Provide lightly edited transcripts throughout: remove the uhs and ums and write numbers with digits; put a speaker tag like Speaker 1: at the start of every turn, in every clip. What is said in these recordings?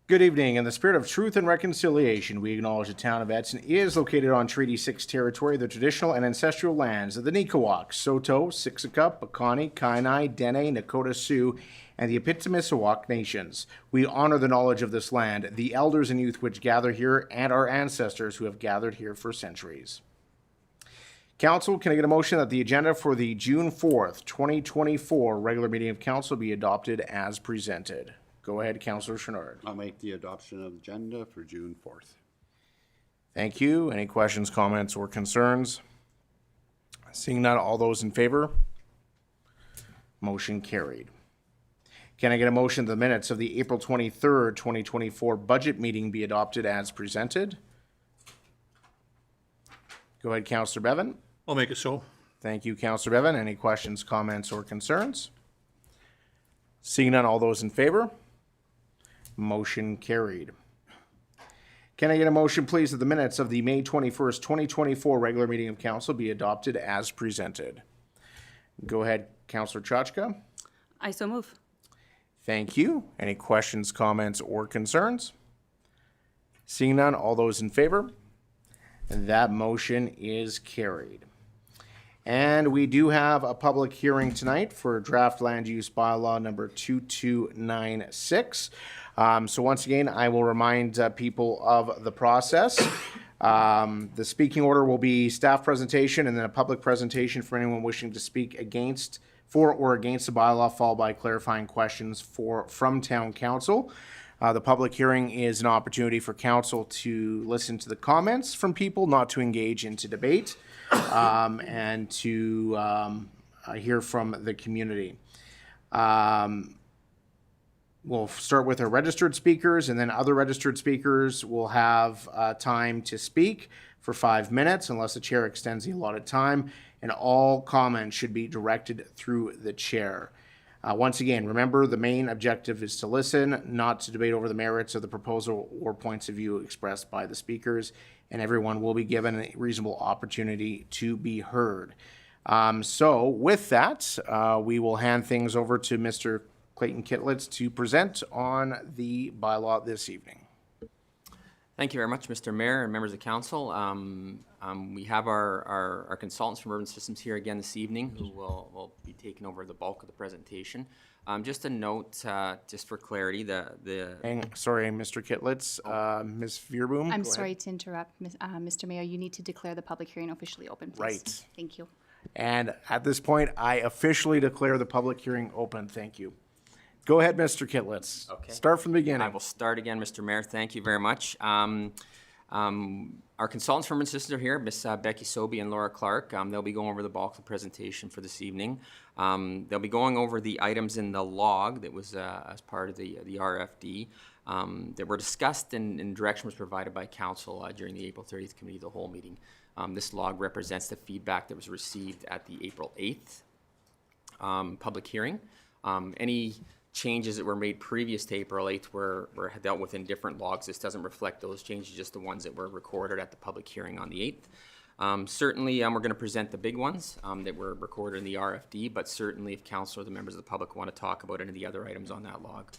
Speaker 1: Good evening. In the spirit of truth and reconciliation, we acknowledge the town of Edson is located on Treaty 6 territory, the traditional and ancestral lands of the Nikawak, Saulteaux, Siksika, Piikani, Kainai, Dene, Nakota Sioux, and the Epitimisawak nations. We honor the knowledge of this land, the elders and youth which gather here, and our ancestors who have gathered here for centuries. Council, can I get a motion that the agenda for the June 4th, 2024 regular meeting of council be adopted as presented? Go ahead, Councillor Chenard.
Speaker 2: I'll make the adoption of the agenda for June 4th.
Speaker 1: Thank you. Any questions, comments, or concerns? Seeing none, all those in favor? Motion carried. Can I get a motion that the minutes of the April 23rd, 2024 budget meeting be adopted as presented? Go ahead, Councillor Bevan.
Speaker 3: I'll make it so.
Speaker 1: Thank you, Councillor Bevan. Any questions, comments, or concerns? Seeing none, all those in favor? Motion carried. Can I get a motion, please, that the minutes of the May 21st, 2024 regular meeting of council be adopted as presented? Go ahead, Councillor Chachka.
Speaker 4: I so move.
Speaker 1: Thank you. Any questions, comments, or concerns? Seeing none, all those in favor? And that motion is carried. And we do have a public hearing tonight for draft land use bylaw number 2296. So once again, I will remind people of the process. The speaking order will be staff presentation and then a public presentation for anyone wishing to speak for or against the bylaw, followed by clarifying questions from town council. The public hearing is an opportunity for council to listen to the comments from people, not to engage into debate, and to hear from the community. We'll start with our registered speakers, and then other registered speakers will have time to speak for 5 minutes unless the chair extends the allotted time, and all comments should be directed through the chair. Once again, remember the main objective is to listen, not to debate over the merits of the proposal or points of view expressed by the speakers, and everyone will be given a reasonable opportunity to be heard. So with that, we will hand things over to Mr. Clayton Kitlitz to present on the bylaw this evening.
Speaker 5: Thank you very much, Mr. Mayor and members of council. We have our consultants from Urban Systems here again this evening who will be taking over the bulk of the presentation. Just a note, just for clarity,
Speaker 1: Sorry, Mr. Kitlitz, Ms. Veerboom.
Speaker 4: I'm sorry to interrupt, Mr. Mayor. You need to declare the public hearing officially open, please.
Speaker 1: Right.
Speaker 4: Thank you.
Speaker 1: And at this point, I officially declare the public hearing open. Thank you. Go ahead, Mr. Kitlitz.
Speaker 5: Okay.
Speaker 1: Start from the beginning.
Speaker 5: I will start again, Mr. Mayor. Thank you very much. Our consultants from Urban Systems are here, Ms. Becky Sobey and Laura Clark. They'll be going over the bulk of the presentation for this evening. They'll be going over the items in the log that was as part of the RFD that were discussed and direction was provided by council during the April 30th Committee of the Whole meeting. This log represents the feedback that was received at the April 8th public hearing. Any changes that were made previous to April 8th were dealt with in different logs. This doesn't reflect those changes, just the ones that were recorded at the public hearing on the 8th. Certainly, we're going to present the big ones that were recorded in the RFD, but certainly if council or the members of the public want to talk about any of the other items on that log,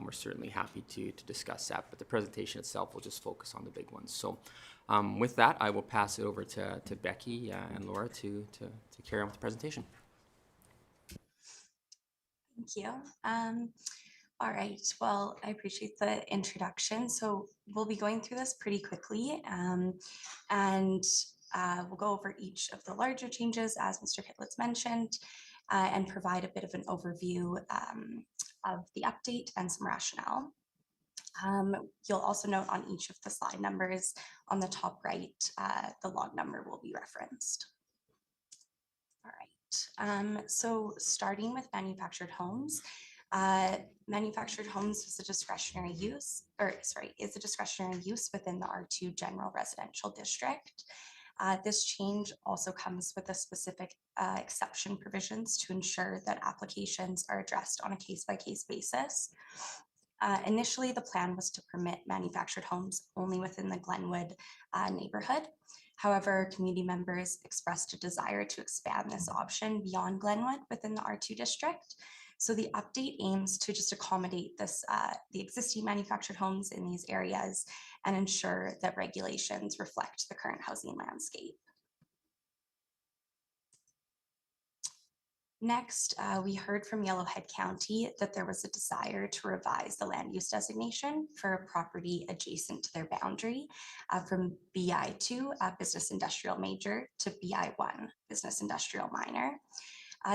Speaker 5: we're certainly happy to discuss that. But the presentation itself will just focus on the big ones. So with that, I will pass it over to Becky and Laura to carry on with the presentation.
Speaker 6: Thank you. All right, well, I appreciate the introduction. So we'll be going through this pretty quickly and we'll go over each of the larger changes as Mr. Kitlitz mentioned and provide a bit of an overview of the update and some rationale. You'll also note on each of the slide numbers on the top right, the log number will be referenced. All right. So starting with manufactured homes, manufactured homes is a discretionary use, is a discretionary use within the R2 General Residential District. This change also comes with a specific exception provisions to ensure that applications are addressed on a case-by-case basis. Initially, the plan was to permit manufactured homes only within the Glenwood neighborhood. However, community members expressed a desire to expand this option beyond Glenwood within the R2 district. So the update aims to just accommodate the existing manufactured homes in these areas and ensure that regulations reflect the current housing landscape. Next, we heard from Yellowhead County that there was a desire to revise the land use designation for a property adjacent to their boundary from BI2, Business Industrial Major, to BI1, Business Industrial Minor.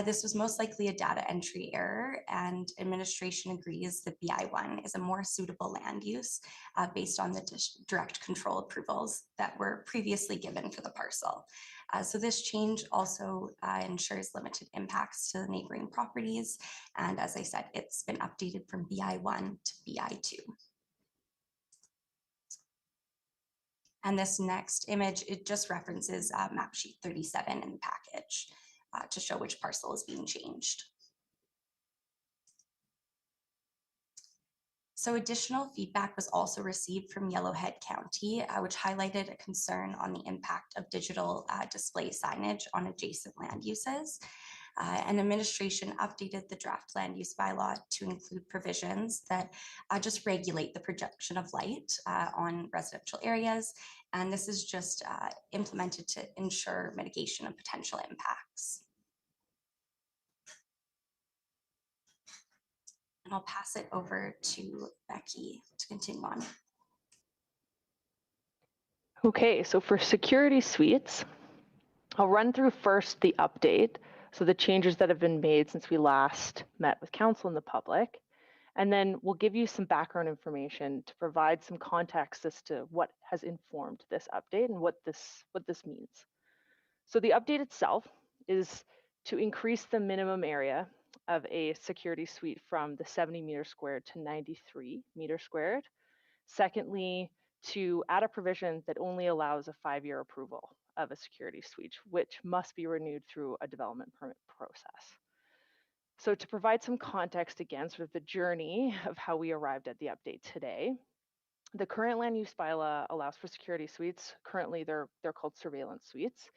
Speaker 6: This was most likely a data entry error, and administration agrees that BI1 is a more suitable land use based on the direct control approvals that were previously given for the parcel. So this change also ensures limited impacts to the neighboring properties. And as I said, it's been updated from BI1 to BI2. And this next image, it just references map sheet 37 in the package to show which parcel is being changed. So additional feedback was also received from Yellowhead County, which highlighted a concern on the impact of digital display signage on adjacent land uses. And administration updated the draft land use bylaw to include provisions that just regulate the projection of light on residential areas. And this is just implemented to ensure mitigation of potential impacts. And I'll pass it over to Becky to continue on.
Speaker 3: Okay, so for security suites, I'll run through first the update, so the changes that have been made since we last met with council and the public, and then we'll give you some background information to provide some context as to what has informed this update and what this means. So the update itself is to increase the minimum area of a security suite from the 70 meters squared to 93 meters squared. Secondly, to add a provision that only allows a 5-year approval of a security suite, which must be renewed through a development permit process. So to provide some context again, sort of the journey of how we arrived at the update today, the current land use bylaw allows for security suites. Currently, they're called surveillance suites.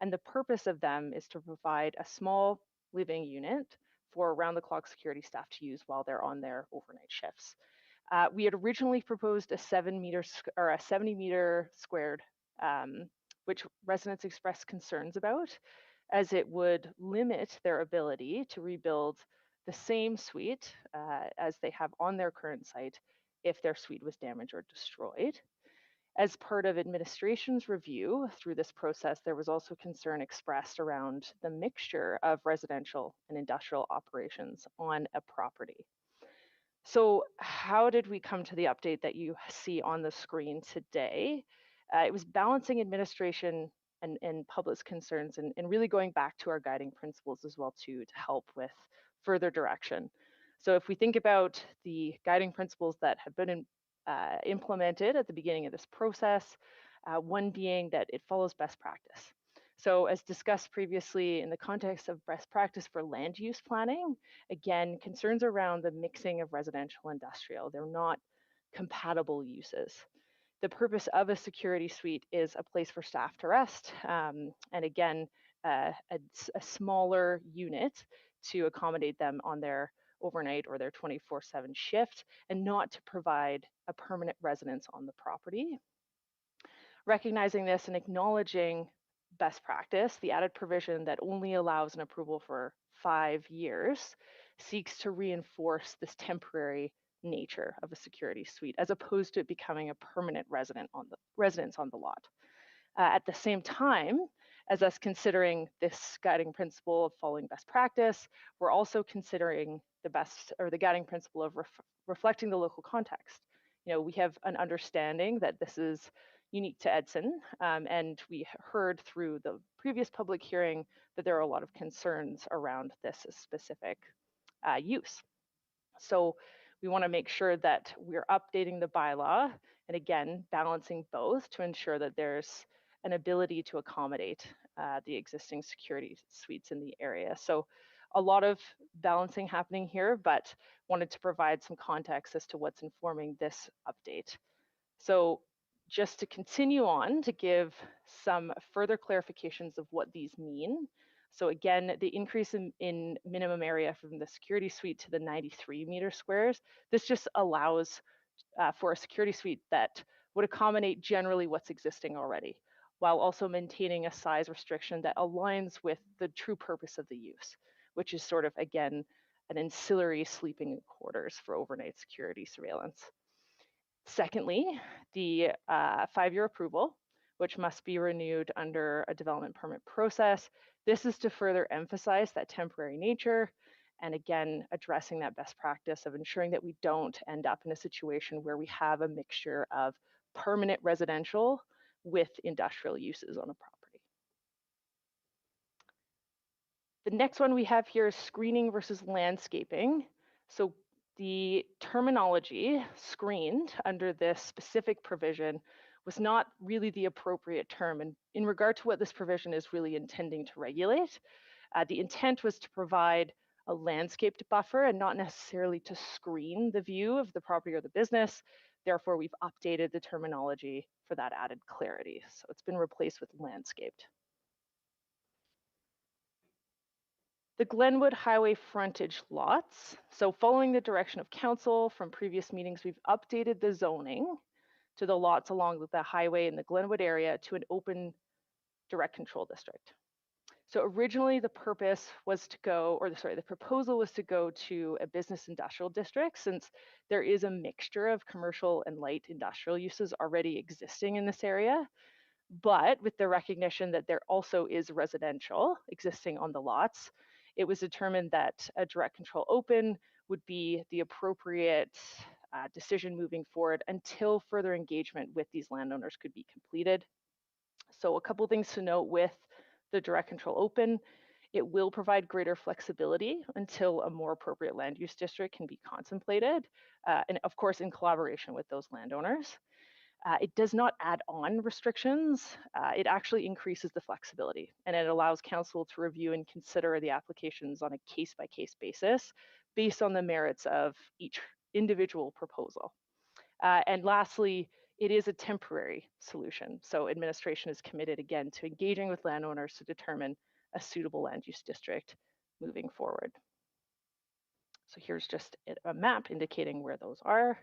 Speaker 3: And the purpose of them is to provide a small living unit for around-the-clock security staff to use while they're on their overnight shifts. We had originally proposed a 70 meter squared, which residents expressed concerns about, as it would limit their ability to rebuild the same suite as they have on their current site if their suite was damaged or destroyed. As part of administration's review through this process, there was also concern expressed around the mixture of residential and industrial operations on a property. So how did we come to the update that you see on the screen today? It was balancing administration and public's concerns and really going back to our guiding principles as well too, to help with further direction. So if we think about the guiding principles that have been implemented at the beginning of this process, one being that it follows best practice. So as discussed previously in the context of best practice for land use planning, again, concerns around the mixing of residential and industrial. They're not compatible uses. The purpose of a security suite is a place for staff to rest, and again, a smaller unit to accommodate them on their overnight or their 24/7 shift, and not to provide a permanent residence on the property. Recognizing this and acknowledging best practice, the added provision that only allows an approval for 5 years seeks to reinforce this temporary nature of a security suite, as opposed to it becoming a permanent residence on the lot. At the same time, as us considering this guiding principle of following best practice, we're also considering the guiding principle of reflecting the local context. You know, we have an understanding that this is unique to Edson, and we heard through the previous public hearing that there are a lot of concerns around this specific use. So we want to make sure that we're updating the bylaw and again, balancing both to ensure that there's an ability to accommodate the existing security suites in the area. So a lot of balancing happening here, but wanted to provide some context as to what's informing this update. So just to continue on to give some further clarifications of what these mean, So again, the increase in minimum area from the security suite to the 93 meter squares, this just allows for a security suite that would accommodate generally what's existing already, while also maintaining a size restriction that aligns with the true purpose of the use, which is sort of, again, an ancillary sleeping quarters for overnight security surveillance. Secondly, the 5-year approval, which must be renewed under a development permit process. This is to further emphasize that temporary nature, and again, addressing that best practice of ensuring that we don't end up in a situation where we have a mixture of permanent residential with industrial uses on a property. The next one we have here is screening versus landscaping. So the terminology screened under this specific provision was not really the appropriate term. And in regard to what this provision is really intending to regulate, the intent was to provide a landscaped buffer and not necessarily to screen the view of the property or the business. Therefore, we've updated the terminology for that added clarity. So it's been replaced with landscaped. The Glenwood Highway frontage lots. So following the direction of council from previous meetings, we've updated the zoning to the lots along the highway in the Glenwood area to an open direct control district. So originally the purpose was to go, or the proposal was to go to a business industrial district, since there is a mixture of commercial and light industrial uses already existing in this area. But with the recognition that there also is residential existing on the lots, it was determined that a direct control open would be the appropriate decision moving forward until further engagement with these landowners could be completed. So a couple things to note with the direct control open: it will provide greater flexibility until a more appropriate land use district can be contemplated, and of course in collaboration with those landowners. It does not add on restrictions. It actually increases the flexibility, and it allows council to review and consider the applications on a case-by-case basis based on the merits of each individual proposal. And lastly, it is a temporary solution. So administration is committed again to engaging with landowners to determine a suitable land use district moving forward. So here's just a map indicating where those are.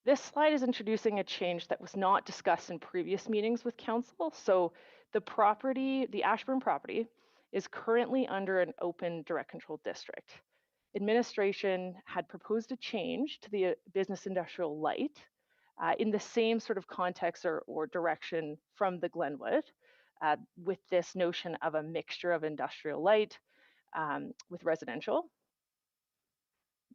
Speaker 3: This slide is introducing a change that was not discussed in previous meetings with council. So the property, the Ashburn property, is currently under an open direct control district. Administration had proposed a change to the business industrial light in the same sort of context or direction from the Glenwood, with this notion of a mixture of industrial light with residential.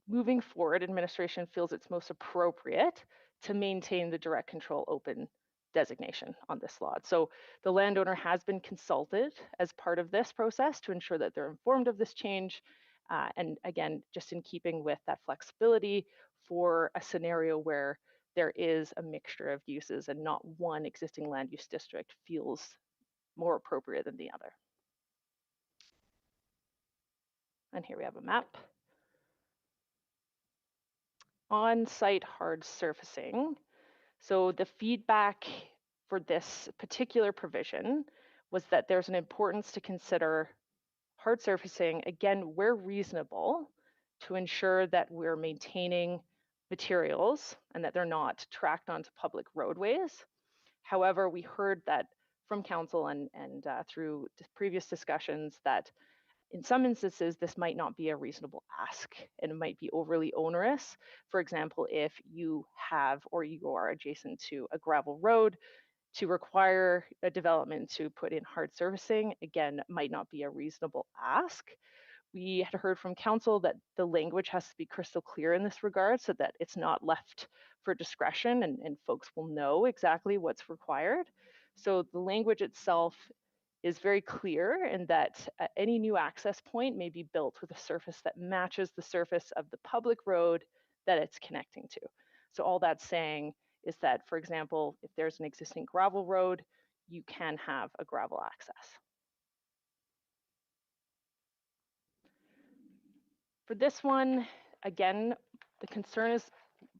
Speaker 3: Moving forward, administration feels it's most appropriate to maintain the direct control open designation on this lot. So the landowner has been consulted as part of this process to ensure that they're informed of this change. And again, just in keeping with that flexibility for a scenario where there is a mixture of uses and not one existing land use district feels more appropriate than the other. And here we have a map. On-site hard surfacing. So the feedback for this particular provision was that there's an importance to consider hard surfacing, again, where reasonable, to ensure that we're maintaining materials and that they're not tracked onto public roadways. However, we heard that from council and through previous discussions that in some instances, this might not be a reasonable ask and it might be overly onerous. For example, if you have or you are adjacent to a gravel road, to require a development to put in hard surfacing, again, might not be a reasonable ask. We had heard from council that the language has to be crystal clear in this regard so that it's not left for discretion and folks will know exactly what's required. So the language itself is very clear in that any new access point may be built with a surface that matches the surface of the public road that it's connecting to. So all that's saying is that, for example, if there's an existing gravel road, you can have a gravel access. For this one, again, the concern is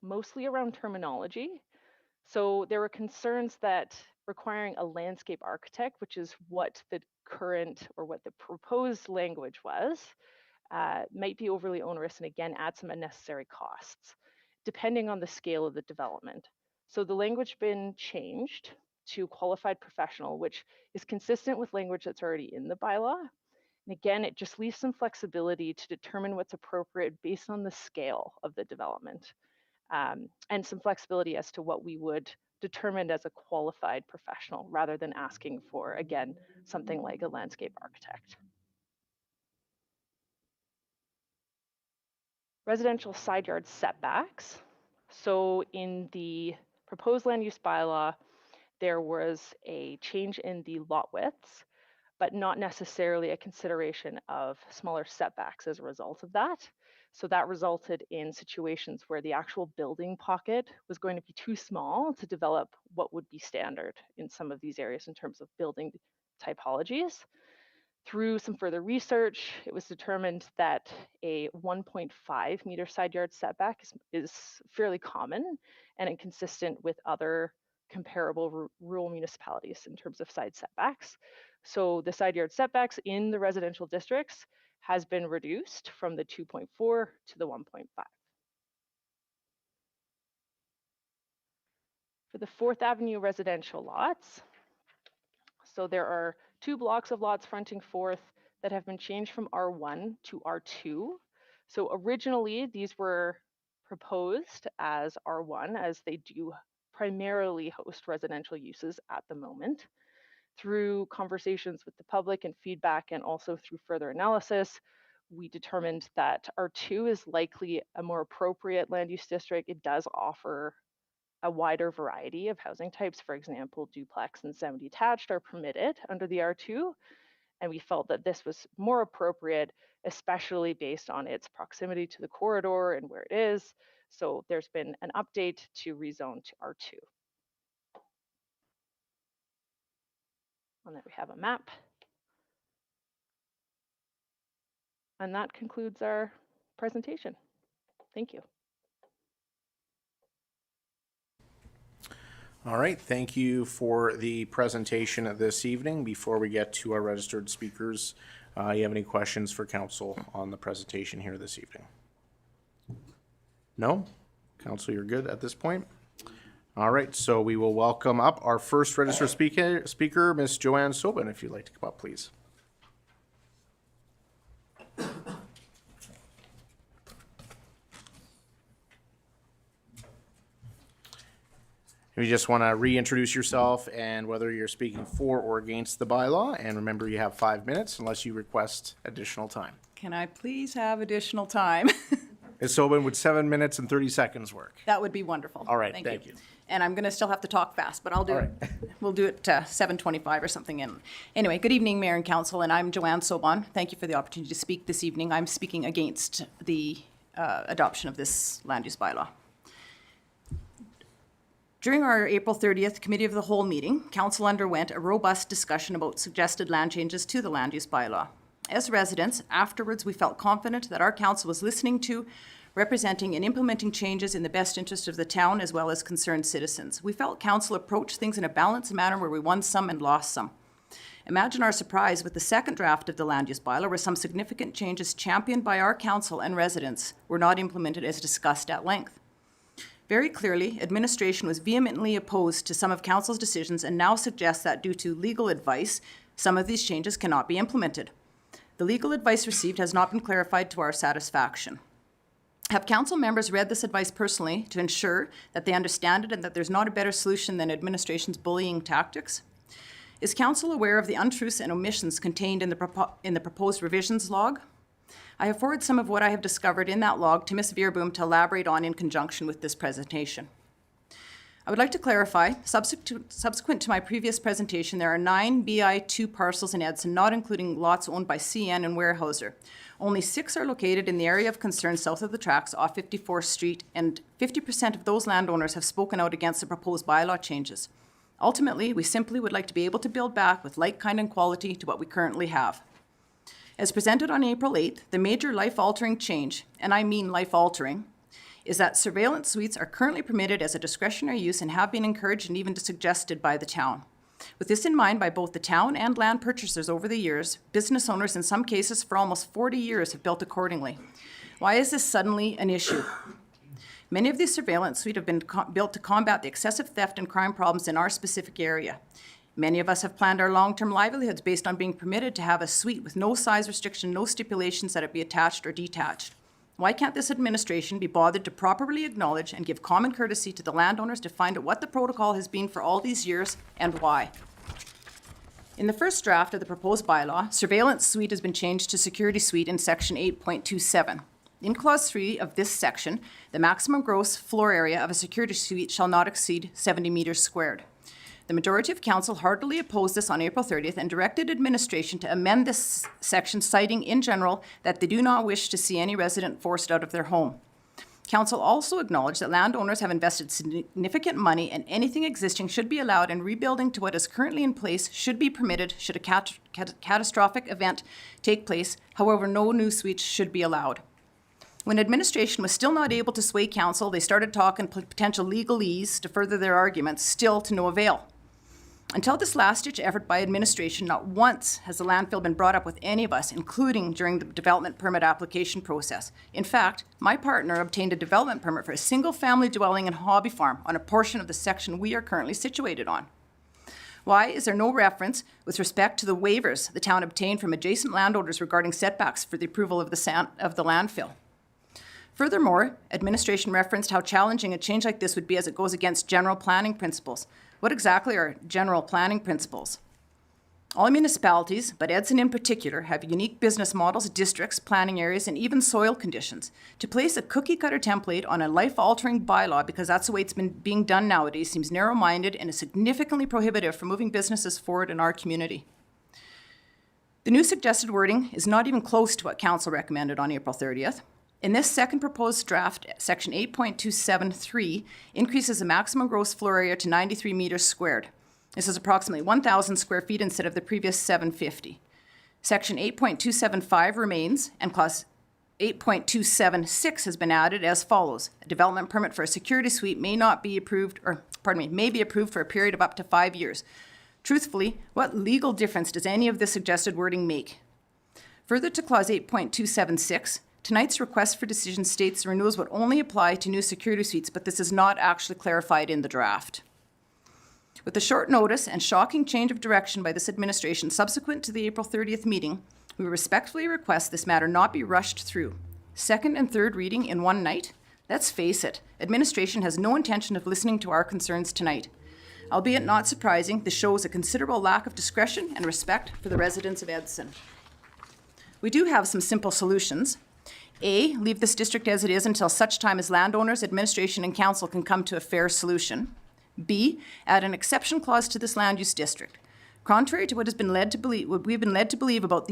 Speaker 3: mostly around terminology. So there were concerns that requiring a landscape architect, which is what the current or what the proposed language was, might be overly onerous and again add some unnecessary costs, depending on the scale of the development. So the language been changed to qualified professional, which is consistent with language that's already in the bylaw. And again, it just leaves some flexibility to determine what's appropriate based on the scale of the development, and some flexibility as to what we would determine as a qualified professional rather than asking for, again, something like a landscape architect. Residential side yard setbacks. So in the proposed land use bylaw, there was a change in the lot widths, but not necessarily a consideration of smaller setbacks as a result of that. So that resulted in situations where the actual building pocket was going to be too small to develop what would be standard in some of these areas in terms of building typologies. Through some further research, it was determined that a 1.5 meter side yard setback is fairly common and inconsistent with other comparable rural municipalities in terms of side setbacks. So the side yard setbacks in the residential districts has been reduced from the 2.4 to the 1.5. For the 4th Avenue residential lots, so there are 2 blocks of lots fronting 4th that have been changed from R1 to R2. So originally these were proposed as R1 as they do primarily host residential uses at the moment. Through conversations with the public and feedback and also through further analysis, we determined that R2 is likely a more appropriate land use district. It does offer a wider variety of housing types. For example, duplex and semi-detached are permitted under the R2. And we felt that this was more appropriate, especially based on its proximity to the corridor and where it is. So there's been an update to rezone to R2. And there we have a map. And that concludes our presentation. Thank you.
Speaker 1: All right, thank you for the presentation this evening. Before we get to our registered speakers, you have any questions for council on the presentation here this evening? No? Council, you're good at this point? All right, so we will welcome up our first registered speaker, Ms. Joanne Sobin, if you'd like to come up, please. You just want to reintroduce yourself and whether you're speaking for or against the bylaw. And remember, you have 5 minutes unless you request additional time.
Speaker 7: Can I please have additional time?
Speaker 1: Ms. Sobin, would 7 minutes and 30 seconds work?
Speaker 7: That would be wonderful.
Speaker 1: All right, thank you.
Speaker 7: And I'm going to still have to talk fast, but I'll do
Speaker 1: All
Speaker 7: it.
Speaker 1: right.
Speaker 7: We'll do it 7:25 or something. Anyway, good evening, Mayor and Council, and I'm Joanne Sobon. Thank you for the opportunity to speak this evening. I'm speaking against the adoption of this land use bylaw. During our April 30th Committee of the Whole meeting, Council underwent a robust discussion about suggested land changes to the land use bylaw. As residents, afterwards we felt confident that our council was listening to, representing and implementing changes in the best interest of the town as well as concerned citizens. We felt council approached things in a balanced manner where we won some and lost some. Imagine our surprise with the second draft of the land use bylaw where some significant changes championed by our council and residents were not implemented as discussed at length. Very clearly, administration was vehemently opposed to some of council's decisions and now suggests that due to legal advice, some of these changes cannot be implemented. The legal advice received has not been clarified to our satisfaction. Have council members read this advice personally to ensure that they understand it and that there's not a better solution than administration's bullying tactics? Is council aware of the untruths and omissions contained in the proposed revisions log? I have forwarded some of what I have discovered in that log to Ms. Veerboom to elaborate on in conjunction with this presentation. I would like to clarify, subsequent to my previous presentation, there are 9 BI2 parcels in Edson, not including lots owned by CN and Weyerhaeuser. Only 6 are located in the area of concern south of the tracks off 54th Street, and 50% of those landowners have spoken out against the proposed bylaw changes. Ultimately, we simply would like to be able to build back with like, kind, and quality to what we currently have. As presented on April 8th, the major life-altering change, and I mean life-altering, is that surveillance suites are currently permitted as a discretionary use and have been encouraged and even suggested by the town. With this in mind by both the town and land purchasers over the years, business owners in some cases for almost 40 years have built accordingly. Why is this suddenly an issue? Many of these surveillance suites have been built to combat the excessive theft and crime problems in our specific area. Many of us have planned our long-term livelihoods based on being permitted to have a suite with no size restriction, no stipulations that it be attached or detached. Why can't this administration be bothered to properly acknowledge and give common courtesy to the landowners to find out what the protocol has been for all these years and why? In the first draft of the proposed bylaw, surveillance suite has been changed to security suite in section 8.27. In clause 3 of this section, the maximum gross floor area of a security suite shall not exceed 70 meters squared. The majority of council heartily opposed this on April 30th and directed administration to amend this section, citing in general that they do not wish to see any resident forced out of their home. Council also acknowledged that landowners have invested significant money and anything existing should be allowed, and rebuilding to what is currently in place should be permitted should a catastrophic event take place. However, no new suites should be allowed. When administration was still not able to sway council, they started talking potential legalese to further their arguments, still to no avail. Until this last-ditch effort by administration, not once has the landfill been brought up with any of us, including during the development permit application process. In fact, my partner obtained a development permit for a single-family dwelling and hobby farm on a portion of the section we are currently situated on. Why is there no reference with respect to the waivers the town obtained from adjacent landowners regarding setbacks for the approval of the landfill? Furthermore, administration referenced how challenging a change like this would be as it goes against general planning principles. What exactly are general planning principles? All municipalities, but Edson in particular, have unique business models, districts, planning areas, and even soil conditions. To place a cookie-cutter template on a life-altering bylaw because that's the way it's been being done nowadays seems narrow-minded and is significantly prohibitive for moving businesses forward in our community. The new suggested wording is not even close to what council recommended on April 30th. In this second proposed draft, section 8.273 increases the maximum gross floor area to 93 meters squared. This is approximately 1,000 square feet instead of the previous 750. Section 8.275 remains, and clause 8.276 has been added as follows. A development permit for a security suite may be approved for a period of up to 5 years. Truthfully, what legal difference does any of this suggested wording make? Further to clause 8.276, tonight's request for decision states the renewals would only apply to new security suites, but this is not actually clarified in the draft. With the short notice and shocking change of direction by this administration subsequent to the April 30th meeting, we respectfully request this matter not be rushed through. Second and third reading in one night? Let's face it, administration has no intention of listening to our concerns tonight. Albeit not surprising, this shows a considerable lack of discretion and respect for the residents of Edson. We do have some simple solutions. A, leave this district as it is until such time as landowners, administration, and council can come to a fair solution. B, add an exception clause to this land use district. Contrary to what we've been led to believe about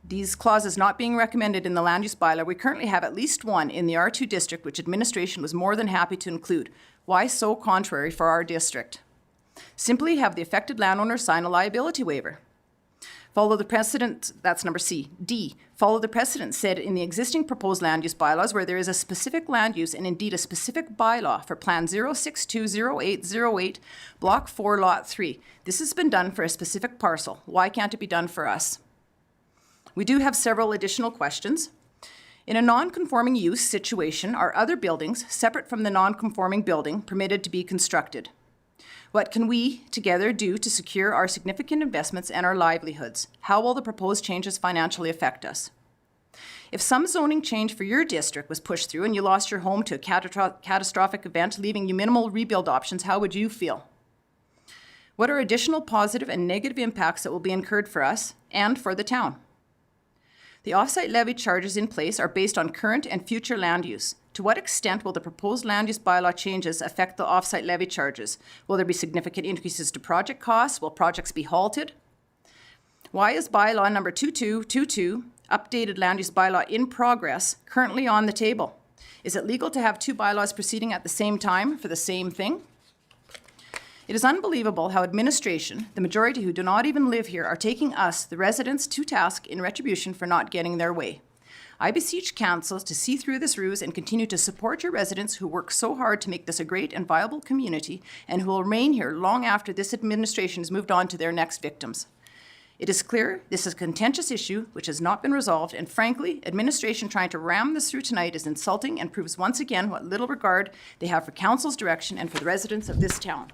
Speaker 7: these clauses not being recommended in the land use bylaw, we currently have at least one in the R2 district, which administration was more than happy to include. Why so contrary for our district? Simply have the affected landowner sign a liability waiver. Follow the precedent, that's number C. D, follow the precedent set in the existing proposed land use bylaws where there is a specific land use and indeed a specific bylaw for Plan 0620808, Block 4, Lot 3. This has been done for a specific parcel. Why can't it be done for us? We do have several additional questions. In a non-conforming use situation, are other buildings, separate from the non-conforming building, permitted to be constructed? What can we together do to secure our significant investments and our livelihoods? How will the proposed changes financially affect us? If some zoning change for your district was pushed through and you lost your home to a catastrophic event, leaving you minimal rebuild options, how would you feel? What are additional positive and negative impacts that will be incurred for us and for the town? The off-site levy charges in place are based on current and future land use. To what extent will the proposed land use bylaw changes affect the off-site levy charges? Will there be significant increases to project costs? Will projects be halted? Why is bylaw number 2222, updated land use bylaw in progress, currently on the table? Is it legal to have two bylaws proceeding at the same time for the same thing? It is unbelievable how administration, the majority who do not even live here, are taking us, the residents, to task in retribution for not getting their way. I beseech council to see through this ruse and continue to support your residents who work so hard to make this a great and viable community and who will remain here long after this administration has moved on to their next victims. It is clear this is a contentious issue which has not been resolved, and frankly, administration trying to ram this through tonight is insulting and proves once again what little regard they have for council's direction and for the residents of this town.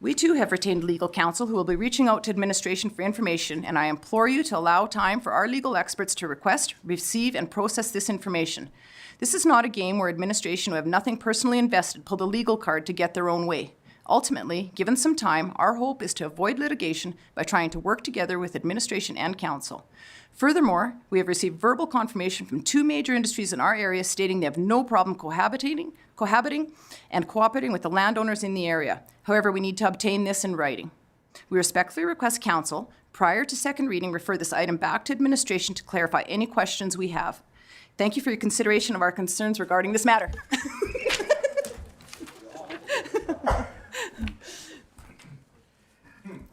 Speaker 7: We too have retained legal counsel who will be reaching out to administration for information, and I implore you to allow time for our legal experts to request, receive, and process this information. This is not a game where administration who have nothing personally invested pull the legal card to get their own way. Ultimately, given some time, our hope is to avoid litigation by trying to work together with administration and council. Furthermore, we have received verbal confirmation from 2 major industries in our area stating they have no problem cohabiting and cooperating with the landowners in the area. However, we need to obtain this in writing. We respectfully request council, prior to second reading, refer this item back to administration to clarify any questions we have. Thank you for your consideration of our concerns regarding this matter.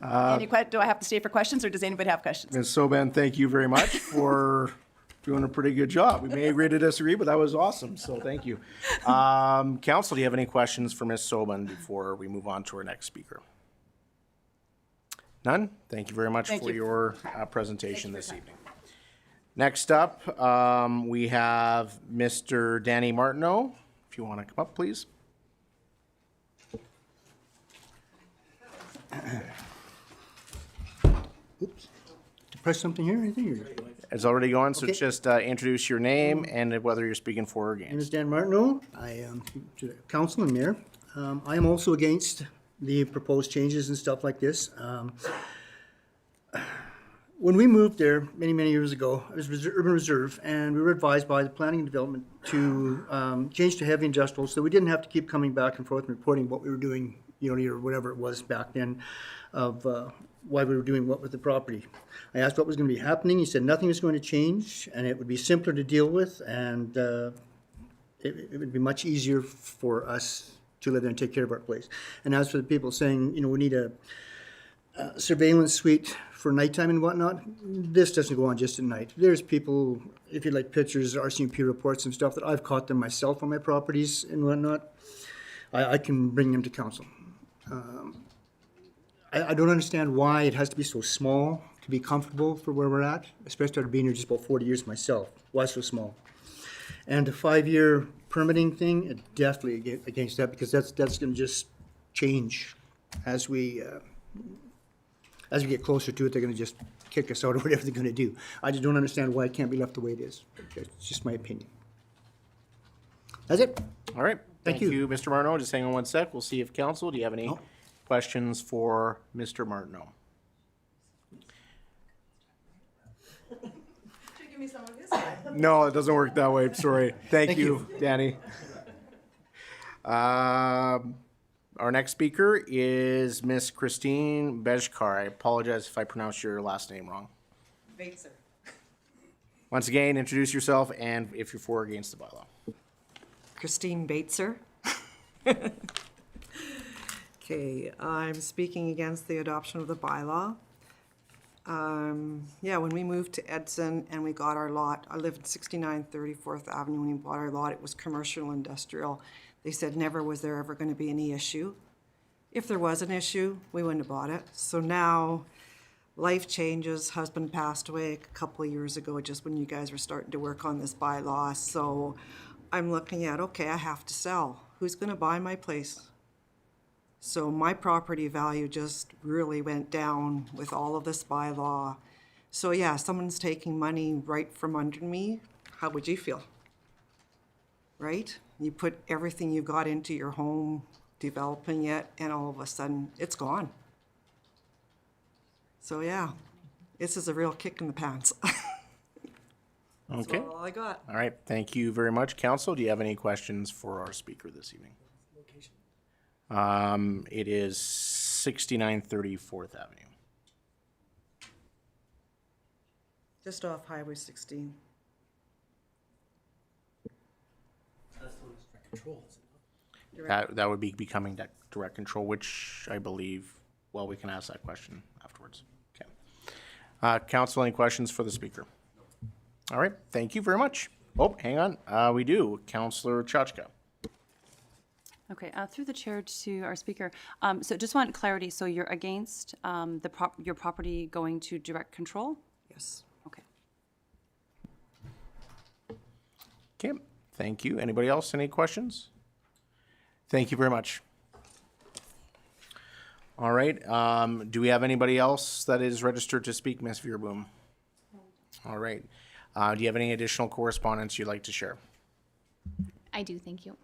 Speaker 7: Do I have to stay for questions, or does anybody have questions?
Speaker 1: Ms. Soban, thank you very much for doing a pretty good job. We may agree to disagree, but that was awesome, so thank you. Council, do you have any questions for Ms. Soban before we move on to our next speaker? None? Thank you very much for your presentation this evening. Next up, we have Mr. Danny Martineau. If you want to come up, please.
Speaker 8: Oops. To press something here, anything?
Speaker 1: It's already gone, so
Speaker 8: Okay.
Speaker 1: just introduce your name and whether you're speaking for or
Speaker 8: My name
Speaker 1: against.
Speaker 8: is Dan Martineau. I am to the council and mayor. I am also against the proposed changes and stuff like this. When we moved there many, many years ago, it was urban reserve, and we were advised by the planning and development to change to heavy industrial, so we didn't have to keep coming back and forth and reporting what we were doing, or whatever it was back then, of why we were doing what with the property. I asked what was going to be happening. He said nothing was going to change, and it would be simpler to deal with, and it would be much easier for us to live there and take care of our place. And as for the people saying, we need a surveillance suite for nighttime and whatnot, this doesn't go on just at night. There's people, if you like pictures, RCMP reports and stuff, that I've caught them myself on my properties and whatnot. I can bring them to council. I don't understand why it has to be so small to be comfortable for where we're at, especially after being here just about 40 years myself. Why so small? And the 5-year permitting thing, definitely against that, because that's going to just change as we get closer to it. They're going to just kick us out or whatever they're going to do. I just don't understand why it can't be left the way it is. It's just my opinion. That's it.
Speaker 1: All right.
Speaker 8: Thank
Speaker 1: Thank
Speaker 8: you.
Speaker 1: you, Mr. Martineau. Just hang on one sec. We'll see if council, do you have any
Speaker 8: No.
Speaker 1: questions for Mr. Martineau? No, it doesn't work that way. Sorry. Thank you, Danny. Our next speaker is Miss Christine Bejkar. I apologize if I pronounced your last name wrong.
Speaker 9: Baitzer.
Speaker 1: Once again, introduce yourself and if you're for or against the bylaw.
Speaker 9: Christine Baitzer. Okay, I'm speaking against the adoption of the bylaw. Yeah, when we moved to Edson and we got our lot, I live in 69 34th Avenue. When we bought our lot, it was commercial industrial. They said never was there ever going to be any issue. If there was an issue, we wouldn't have bought it. So now life changes. Husband passed away a couple of years ago, just when you guys were starting to work on this bylaw. So I'm looking at, okay, I have to sell. Who's going to buy my place? So my property value just really went down with all of this bylaw. So yeah, someone's taking money right from under me. How would you feel? Right? You put everything you got into your home, developing it, and all of a sudden it's gone. So yeah, this is a real kick in the pants. That's
Speaker 1: Okay.
Speaker 9: all I got.
Speaker 1: All right. Thank you very much. Council, do you have any questions for our speaker this evening? It is 69 34th Avenue.
Speaker 9: Just off Highway 16.
Speaker 1: That would be becoming direct control, which I believe, well, we can ask that question afterwards. Okay. Council, any questions for the speaker? All right, thank you very much. Oh, hang on. We do. Councillor Chachka.
Speaker 10: Okay, through the chair to our speaker. So just want clarity. So you're against your property going to direct control?
Speaker 9: Yes.
Speaker 10: Okay.
Speaker 1: Okay, thank you. Anybody else? Any questions? Thank you very much. All right, do we have anybody else that is registered to speak, Ms. Veerboom? All right. Do you have any additional correspondence you'd like to share?
Speaker 4: I do, thank you.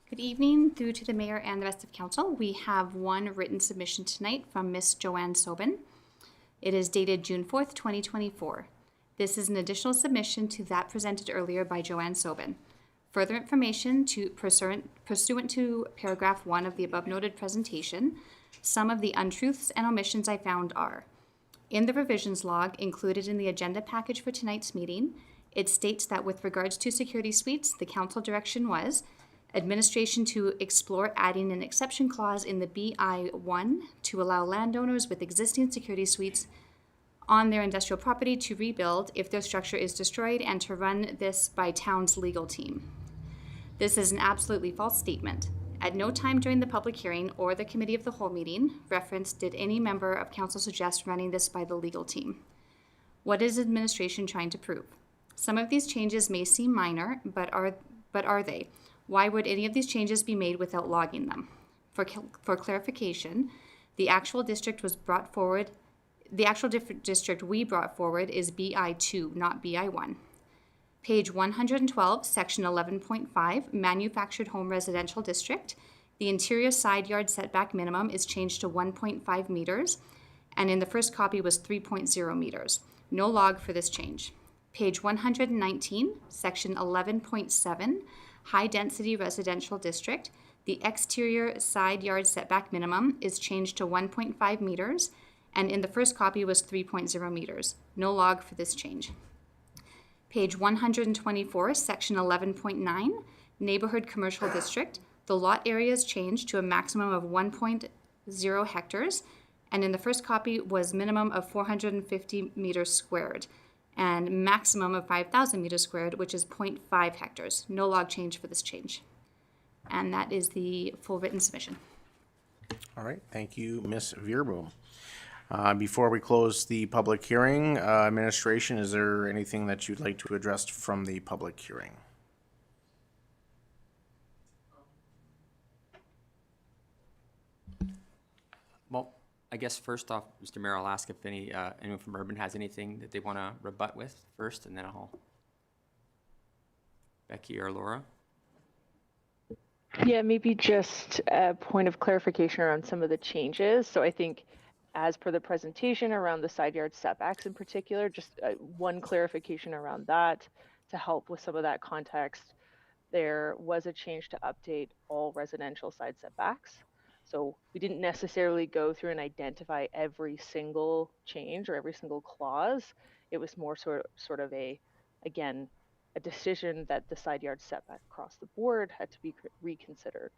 Speaker 4: Good evening through to the mayor and the rest of council. We have one written submission tonight from Miss Joanne Sobin. It is dated June 4th, 2024. This is an additional submission to that presented earlier by Joanne Sobin. Further information pursuant to paragraph 1 of the above noted presentation, some of the untruths and omissions I found are: in the revisions log included in the agenda package for tonight's meeting, it states that with regards to security suites, the council direction was administration to explore adding an exception clause in the BI1 to allow landowners with existing security suites on their industrial property to rebuild if their structure is destroyed, and to run this by town's legal team. This is an absolutely false statement. At no time during the public hearing or the committee of the whole meeting reference did any member of council suggest running this by the legal team. What is administration trying to prove? Some of these changes may seem minor, but are they? Why would any of these changes be made without logging them? For clarification, the actual district was brought forward. The actual district we brought forward is BI2, not BI1. Page 112, section 11.5, manufactured home residential district. The interior side yard setback minimum is changed to 1.5 meters, and in the first copy was 3.0 meters. No log for this change. Page 119, section 11.7, high density residential district. The exterior side yard setback minimum is changed to 1.5 meters, and in the first copy was 3.0 meters. No log for this change. Page 124, section 11.9, neighborhood commercial district. The lot area is changed to a maximum of 1.0 hectares, and in the first copy was minimum of 450 meters squared, and maximum of 5,000 meters squared, which is 0.5 hectares. No log change for this change. And that is the full written submission.
Speaker 1: All right, thank you, Ms. Veerboom. Before we close the public hearing, administration, is there anything that you'd like to address from the public hearing?
Speaker 5: Well, I guess first off, Mr. Mayor, I'll ask if anyone from Urban has anything that they want to rebut with first, and then I'll Becky or Laura.
Speaker 3: Yeah, maybe just a point of clarification around some of the changes. So I think as per the presentation around the side yard setbacks in particular, just one clarification around that to help with some of that context. There was a change to update all residential side setbacks. So we didn't necessarily go through and identify every single change or every single clause. It was more sort of a decision that the side yard setback across the board had to be reconsidered.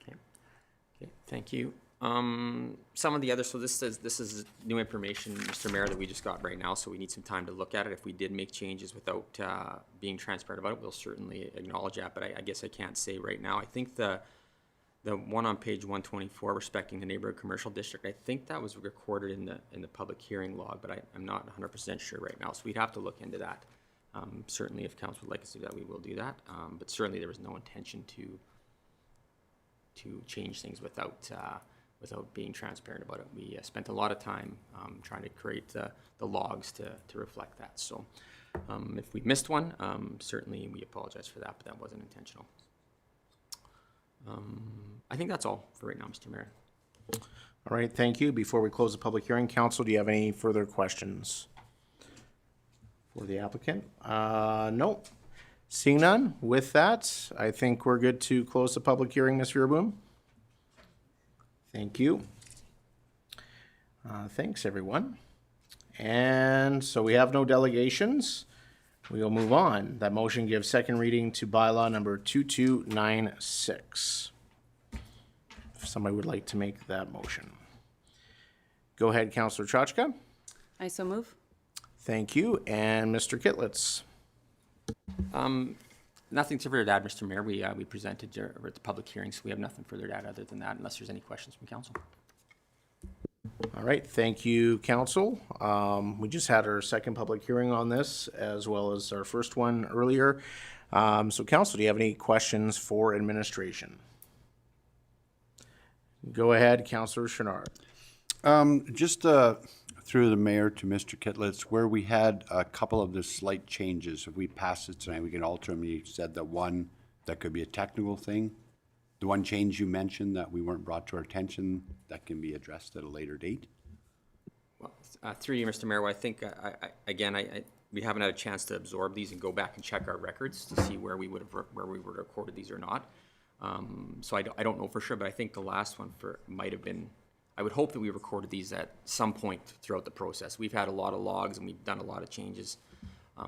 Speaker 5: Okay, thank you. Some of the other, so this is new information, Mr. Mayor, that we just got right now, so we need some time to look at it. If we did make changes without being transparent about it, we'll certainly acknowledge that, but I guess I can't say right now. I think the one on page 124, respecting the neighborhood commercial district, I think that was recorded in the public hearing log, but I'm not 100% sure right now, so we'd have to look into that. Certainly, if council would like us to do that, we will do that, but certainly there was no intention to change things without being transparent about it. We spent a lot of time trying to create the logs to reflect that. So if we missed one, certainly we apologize for that, but that wasn't intentional. I think that's all for right now, Mr. Mayor.
Speaker 1: All right, thank you. Before we close the public hearing, council, do you have any further questions for the applicant? No. Seeing none, with that, I think we're good to close the public hearing, Ms. Veerboom. Thank you. Thanks, everyone. And so we have no delegations. We will move on. That motion gives second reading to bylaw number 2296. somebody would like to make that motion. Go ahead, Councillor Chachka.
Speaker 10: I so move.
Speaker 1: Thank you. And Mr. Kitlitz.
Speaker 5: Nothing further to add, Mr. Mayor. We presented at the public hearing, so we have nothing further to add other than that, unless there's any questions from council.
Speaker 1: All right, thank you, council. We just had our second public hearing on this, as well as our first one earlier. So council, do you have any questions for administration? Go ahead, Councillor Chenard.
Speaker 2: Just through the mayor to Mr. Kitlitz, where we had a couple of the slight changes, if we pass it tonight, we can alter them. You said that one, that could be a technical thing. The one change you mentioned that we weren't brought to our attention, that can be addressed at a later date.
Speaker 5: Well, through you, Mr. Mayor, I think, we haven't had a chance to absorb these and go back and check our records to see where we would have recorded these or not. So I don't know for sure, but I think the last one might have been, I would hope that we recorded these at some point throughout the process. We've had a lot of logs and we've done a lot of changes.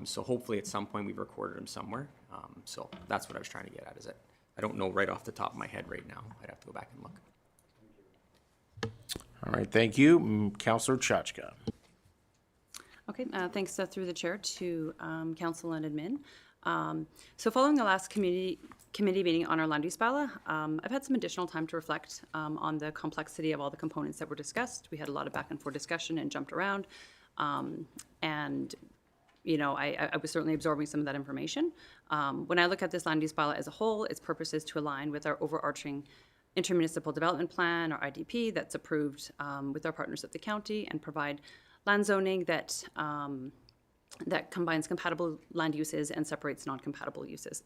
Speaker 5: So hopefully at some point we've recorded them somewhere. So that's what I was trying to get at, is that I don't know right off the top of my head right now. I'd have to go back and look.
Speaker 1: All right, thank you. Councillor Chachka.
Speaker 10: Okay, thanks through the chair to council and admin. So following the last committee meeting on our land use bylaw, I've had some additional time to reflect on the complexity of all the components that were discussed. We had a lot of back and forth discussion and jumped around. And you know, I was certainly absorbing some of that information. When I look at this land use bylaw as a whole, its purpose is to align with our overarching intermunicipal development plan, or IDP, that's approved with our partners at the county, and provide land zoning that that combines compatible land uses and separates non-compatible uses,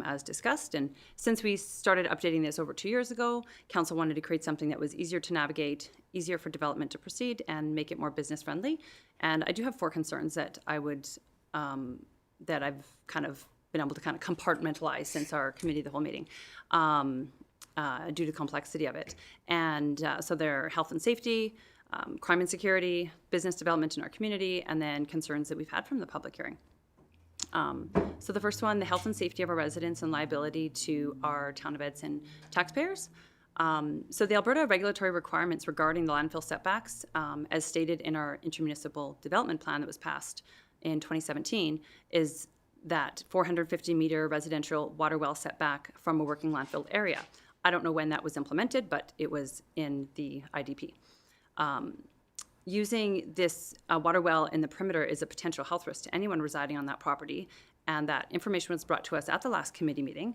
Speaker 10: as discussed. And since we started updating this over 2 years ago, council wanted to create something that was easier to navigate, easier for development to proceed, and make it more business friendly. And I do have 4 concerns that I would, that I've kind of been able to kind of compartmentalize since our committee of the whole meeting, due to complexity of it. And so they're health and safety, crime and security, business development in our community, and then concerns that we've had from the public hearing. So the first one, the health and safety of our residents and liability to our town of Edson taxpayers. So the Alberta regulatory requirements regarding the landfill setbacks, as stated in our intermunicipal development plan that was passed in 2017, is that 450-meter residential water well setback from a working landfill area. I don't know when that was implemented, but it was in the IDP. Using this water well in the perimeter is a potential health risk to anyone residing on that property, and that information was brought to us at the last committee meeting.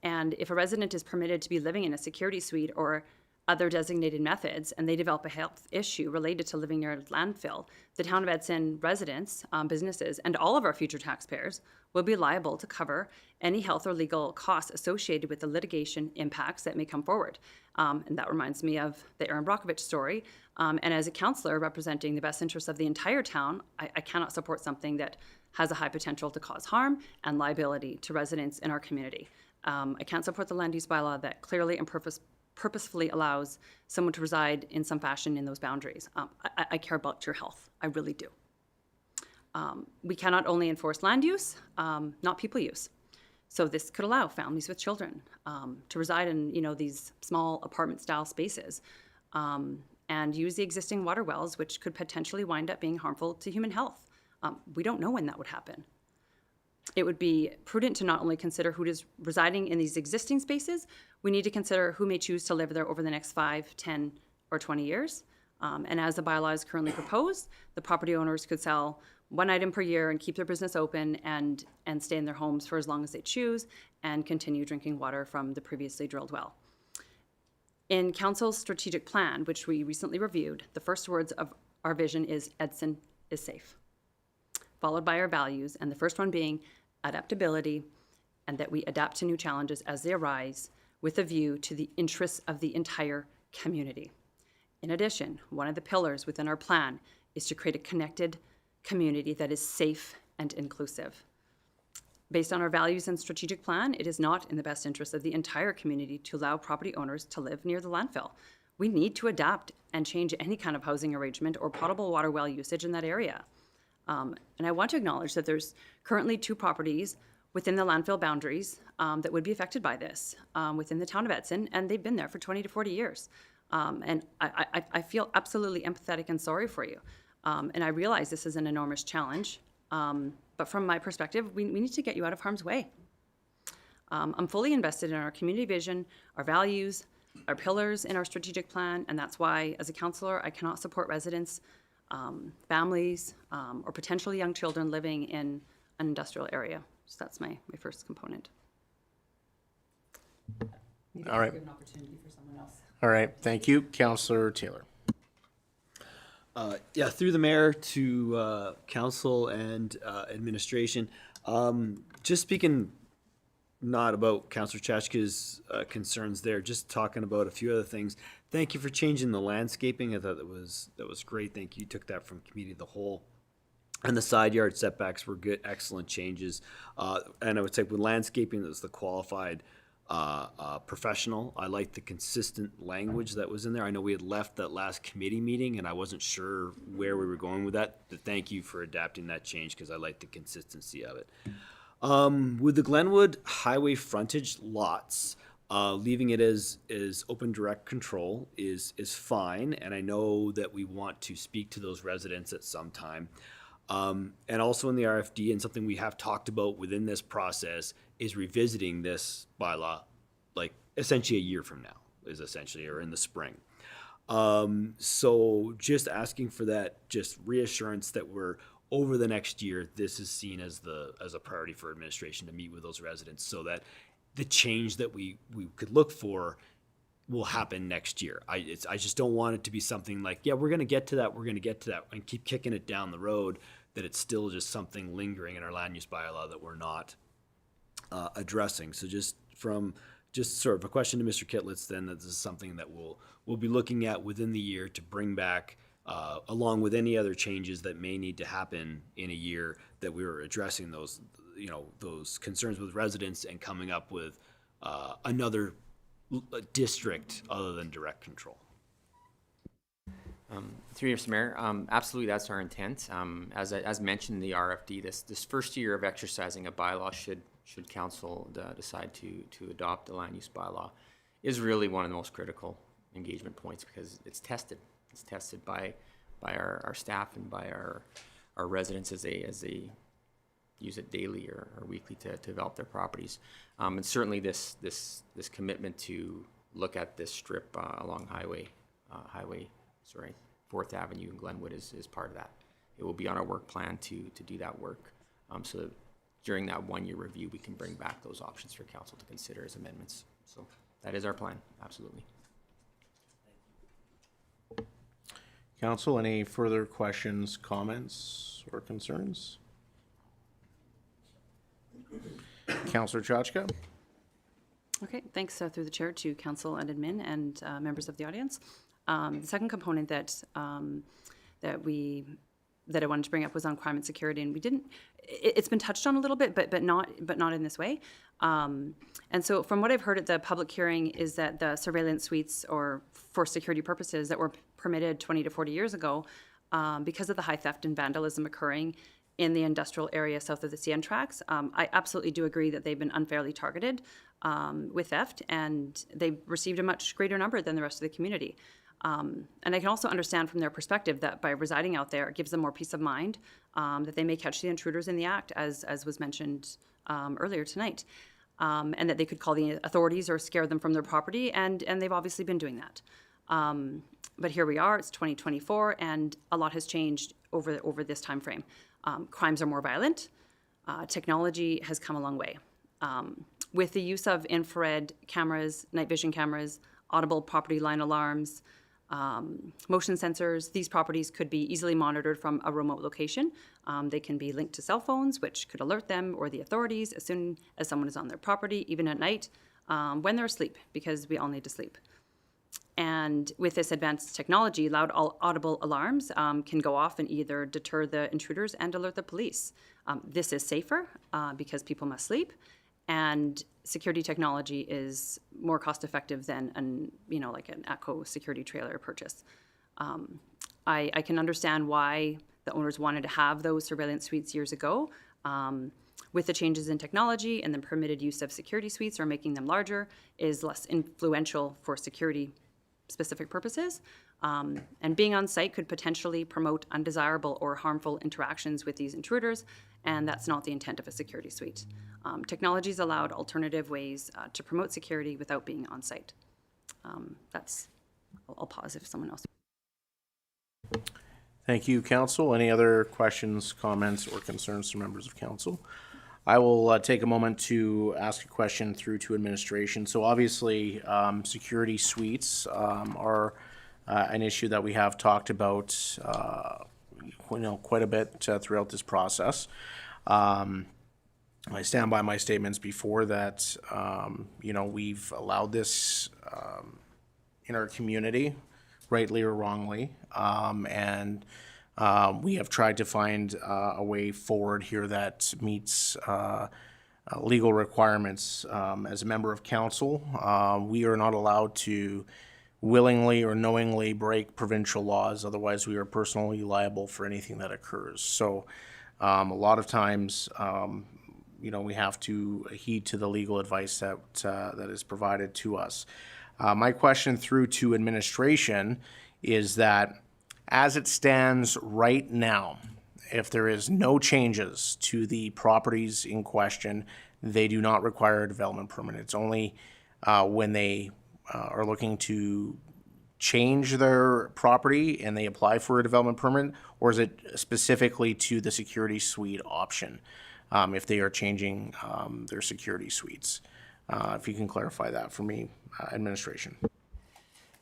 Speaker 10: And if a resident is permitted to be living in a security suite or other designated methods, and they develop a health issue related to living near a landfill, the town of Edson residents, businesses, and all of our future taxpayers will be liable to cover any health or legal costs associated with the litigation impacts that may come forward. And that reminds me of the Aaron Brockovich story. And as a councillor representing the best interests of the entire town, I cannot support something that has a high potential to cause harm and liability to residents in our community. I can't support the land use bylaw that clearly and purposefully allows someone to reside in some fashion in those boundaries. I care about your health. I really do. We cannot only enforce land use, not people use. So this could allow families with children to reside in, you know, these small apartment-style spaces and use the existing water wells, which could potentially wind up being harmful to human health. We don't know when that would happen. It would be prudent to not only consider who is residing in these existing spaces, we need to consider who may choose to live there over the next 5, 10, or 20 years. And as the bylaw is currently proposed, the property owners could sell 1 item per year and keep their business open and stay in their homes for as long as they choose and continue drinking water from the previously drilled well. In Council's strategic plan, which we recently reviewed, the first words of our vision is Edson is safe, followed by our values, and the first one being adaptability, and that we adapt to new challenges as they arise with a view to the interests of the entire community. In addition, one of the pillars within our plan is to create a connected community that is safe and inclusive. Based on our values and strategic plan, it is not in the best interest of the entire community to allow property owners to live near the landfill. We need to adapt and change any kind of housing arrangement or potable water well usage in that area. And I want to acknowledge that there's currently 2 properties within the landfill boundaries that would be affected by this within the town of Edson, and they've been there for 20 to 40 years. And I feel absolutely empathetic and sorry for you. And I realize this is an enormous challenge, but from my perspective, we need to get you out of harm's way. I'm fully invested in our community vision, our values, our pillars in our strategic plan, and that's why, as a councillor, I cannot support residents, families, or potential young children living in an industrial area. So that's my first component.
Speaker 1: All right.
Speaker 10: Give an opportunity for someone else.
Speaker 1: All right, thank you. Councillor Taylor.
Speaker 11: Yeah, through the mayor to council and administration. Just speaking not about Councillor Chachka's concerns there, just talking about a few other things. Thank you for changing the landscaping. I thought that was great. Thank you. You took that from committee of the whole. And the side yard setbacks were good, excellent changes. And I would say with landscaping, it was the qualified professional. I like the consistent language that was in there. I know we had left that last committee meeting and I wasn't sure where we were going with that, but thank you for adapting that change because I like the consistency of it. With the Glenwood highway frontage lots, leaving it as open direct control is fine, and I know that we want to speak to those residents at some time. And also in the RFD, and something we have talked about within this process, is revisiting this bylaw, like essentially a year from now, is essentially, or in the spring. So just asking for that, just reassurance that we're over the next year, this is seen as a priority for administration to meet with those residents, so that the change that we could look for will happen next year. I just don't want it to be something like, yeah, we're going to get to that, and keep kicking it down the road, that it's still just something lingering in our land use bylaw that we're not addressing. So just sort of a question to Mr. Kitlitz, then, that this is something that we'll be looking at within the year to bring back, along with any other changes that may need to happen in a year, that we were addressing those concerns with residents and coming up with another district other than direct control.
Speaker 5: Through you, Mr. Mayor, absolutely, that's our intent. As mentioned in the RFD, this first year of exercising a bylaw, should council decide to adopt the land use bylaw, is really one of the most critical engagement points, because it's tested. It's tested by our staff and by our residents as they use it daily or weekly to develop their properties. And certainly this commitment to look at this strip along 4th Avenue in Glenwood is part of that. It will be on our work plan to do that work. So that during that 1-year review, we can bring back those options for council to consider as amendments. So that is our plan, absolutely.
Speaker 1: Council, any further questions, comments, or concerns? Councillor Chachka.
Speaker 10: Okay, thanks through the chair to council and admin and members of the audience. The second component that I wanted to bring up was on crime and security, and we didn't. It's been touched on a little bit, but not in this way. And so, from what I've heard at the public hearing, is that the surveillance suites, or for security purposes, that were permitted 20 to 40 years ago, because of the high theft and vandalism occurring in the industrial area south of the CN tracks, I absolutely do agree that they've been unfairly targeted with theft, and they've received a much greater number than the rest of the community. And I can also understand from their perspective that by residing out there, it gives them more peace of mind, that they may catch the intruders in the act, as was mentioned earlier tonight, and that they could call the authorities or scare them from their property, and they've obviously been doing that. But here we are, it's 2024, and a lot has changed over this time frame. Crimes are more violent. Technology has come a long way. With the use of infrared cameras, night vision cameras, audible property line alarms, motion sensors, these properties could be easily monitored from a remote location. They can be linked to cell phones, which could alert them or the authorities as soon as someone is on their property, even at night, when they're asleep, because we all need to sleep. And with this advanced technology, loud audible alarms can go off and either deter the intruders and alert the police. This is safer because people must sleep, and security technology is more cost effective than like an ATCO security trailer purchase. I can understand why the owners wanted to have those surveillance suites years ago. with the changes in technology and the permitted use of security suites or making them larger is less influential for security specific purposes. And being on site could potentially promote undesirable or harmful interactions with these intruders, and that's not the intent of a security suite. Technology's allowed alternative ways to promote security without being on site. I'll pause if someone else.
Speaker 1: Thank you, council. Any other questions, comments, or concerns from members of council? I will take a moment to ask a question through to administration. So obviously, security suites are an issue that we have talked about, quite a bit throughout this process. I stand by my statements before that, we've allowed this in our community, rightly or wrongly, and we have tried to find a way forward here that meets legal requirements. As a member of council, we are not allowed to willingly or knowingly break provincial laws, otherwise we are personally liable for anything that occurs. So a lot of times, we have to heed to the legal advice that is provided to us. My question through to administration is that as it stands right now, if there is no changes to the properties in question, they do not require a development permit. It's only when they are looking to change their property and they apply for a development permit, or is it specifically to the security suite option if they are changing their security suites? If you can clarify that for me, administration.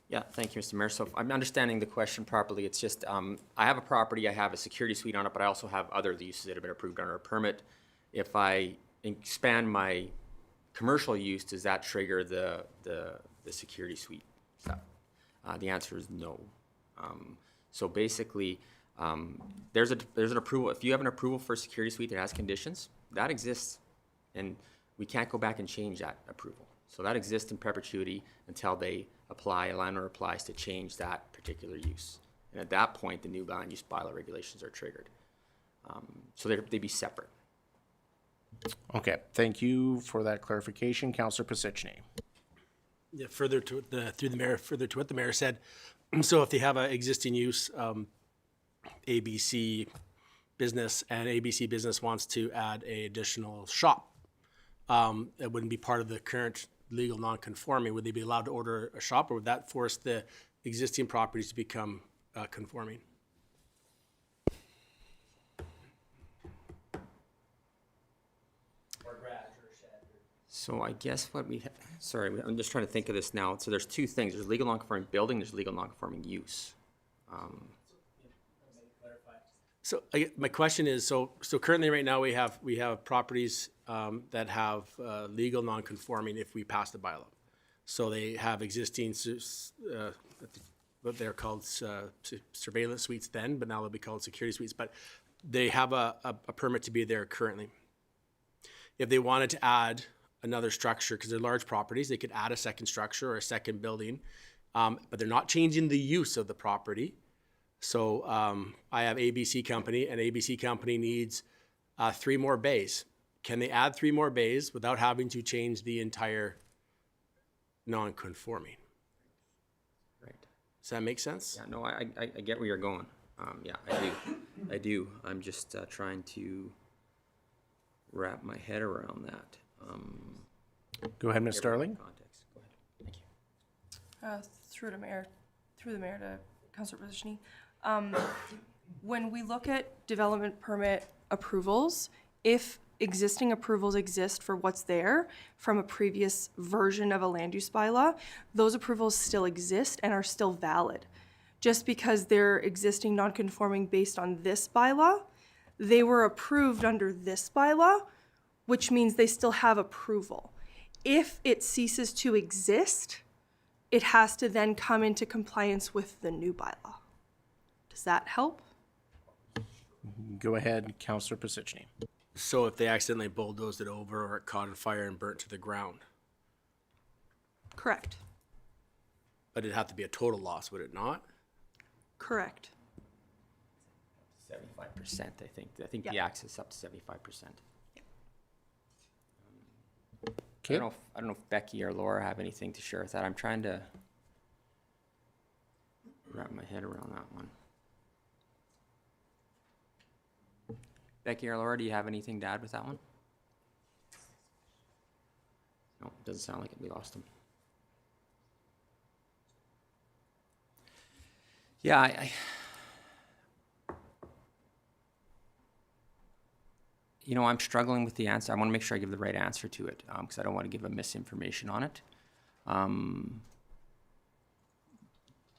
Speaker 5: Yeah, thank you, Mr. Mayor. So if I'm understanding the question properly, it's just I have a property, I have a security suite on it, but I also have other uses that have been approved under a permit. If I expand my commercial use, does that trigger the security suite stuff? The answer is no. So basically, there's an approval. If you have an approval for a security suite that has conditions, that exists, and we can't go back and change that approval. So that exists in perpetuity until they apply, a landowner applies to change that particular use. And at that point, the new land use bylaw regulations are triggered. So they'd be separate.
Speaker 1: Okay, thank you for that clarification. Councillor Pasichny.
Speaker 12: Yeah, further to what the mayor said. So if they have an existing use, ABC business, and ABC business wants to add an additional shop, that wouldn't be part of the current legal non-conforming. Would they be allowed to order a shop, or would that force the existing properties to become conforming?
Speaker 5: So I guess what we have, sorry, I'm just trying to think of this now. So there's two things. There's legal non-conforming building, there's legal non-conforming use.
Speaker 12: So my question is, so currently right now we have properties that have legal non-conforming if we pass the bylaw. So they have existing, what they're called surveillance suites then, but now they'll be called security suites. But they have a permit to be there currently. If they wanted to add another structure, because they're large properties, they could add a second structure or a second building, but they're not changing the use of the property. So I have ABC Company, and ABC Company needs 3 more bays. Can they add 3 more bays without having to change the entire non-conforming?
Speaker 5: Right.
Speaker 12: Does that make sense?
Speaker 5: Yeah, no, I get where you're going. Yeah, I do. I'm just trying to wrap my head around that.
Speaker 1: Go ahead, Ms. Starling.
Speaker 5: Context. Go ahead. Thank you.
Speaker 13: Through the mayor to Councillor Posichny. When we look at development permit approvals, if existing approvals exist for what's there from a previous version of a land use bylaw, those approvals still exist and are still valid. Just because they're existing non-conforming based on this bylaw, they were approved under this bylaw, which means they still have approval. If it ceases to exist, it has to then come into compliance with the new bylaw. Does that help?
Speaker 1: Go ahead, Councillor Pasichny.
Speaker 12: So if they accidentally bulldozed it over or it caught on fire and burnt to the ground,
Speaker 13: Correct.
Speaker 12: but it'd have to be a total loss, would it not?
Speaker 13: Correct.
Speaker 5: 75%, I think. I think the
Speaker 13: Yeah.
Speaker 5: access up to 75%.
Speaker 1: Okay.
Speaker 5: I don't know if Becky or Laura have anything to share with that. I'm trying to wrap my head around that one. Becky or Laura, do you have anything to add with that one? No, it doesn't sound like it. We lost them. Yeah, I'm struggling with the answer. I want to make sure I give the right answer to it because I don't want to give a misinformation on it.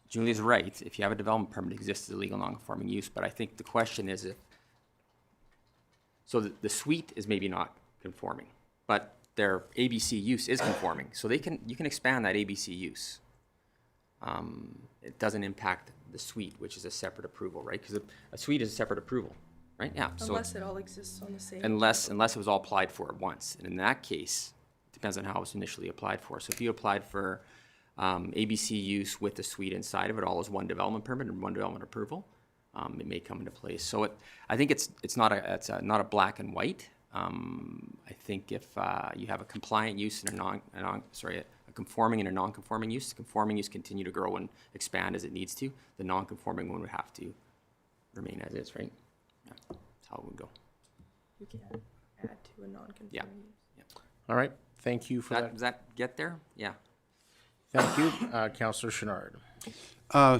Speaker 5: Julie's right. If you have a development permit, it exists as a legal non-conforming use. But I think the question is the suite is maybe not conforming, but their ABC use is conforming. So you can expand that ABC use. It doesn't impact the suite, which is a separate approval, right? Because a suite is a separate approval, right? Yeah.
Speaker 13: Unless it all exists on the same.
Speaker 5: Unless it was all applied for at once. And in that case, it depends on how it was initially applied for. So if you applied for ABC use with the suite inside of it, all as one development permit and one development approval, it may come into place. So I think it's not a black and white. I think if you have a compliant use and a conforming and a non-conforming use, the conforming use continue to grow and expand as it needs to. The non-conforming one would have to remain as is, right? Yeah, that's how it would go.
Speaker 13: You can add to a non-conforming
Speaker 5: Yeah.
Speaker 13: use.
Speaker 1: All right. Thank you for that.
Speaker 5: Does that get there? Yeah.
Speaker 1: Thank you, Councillor Chenard.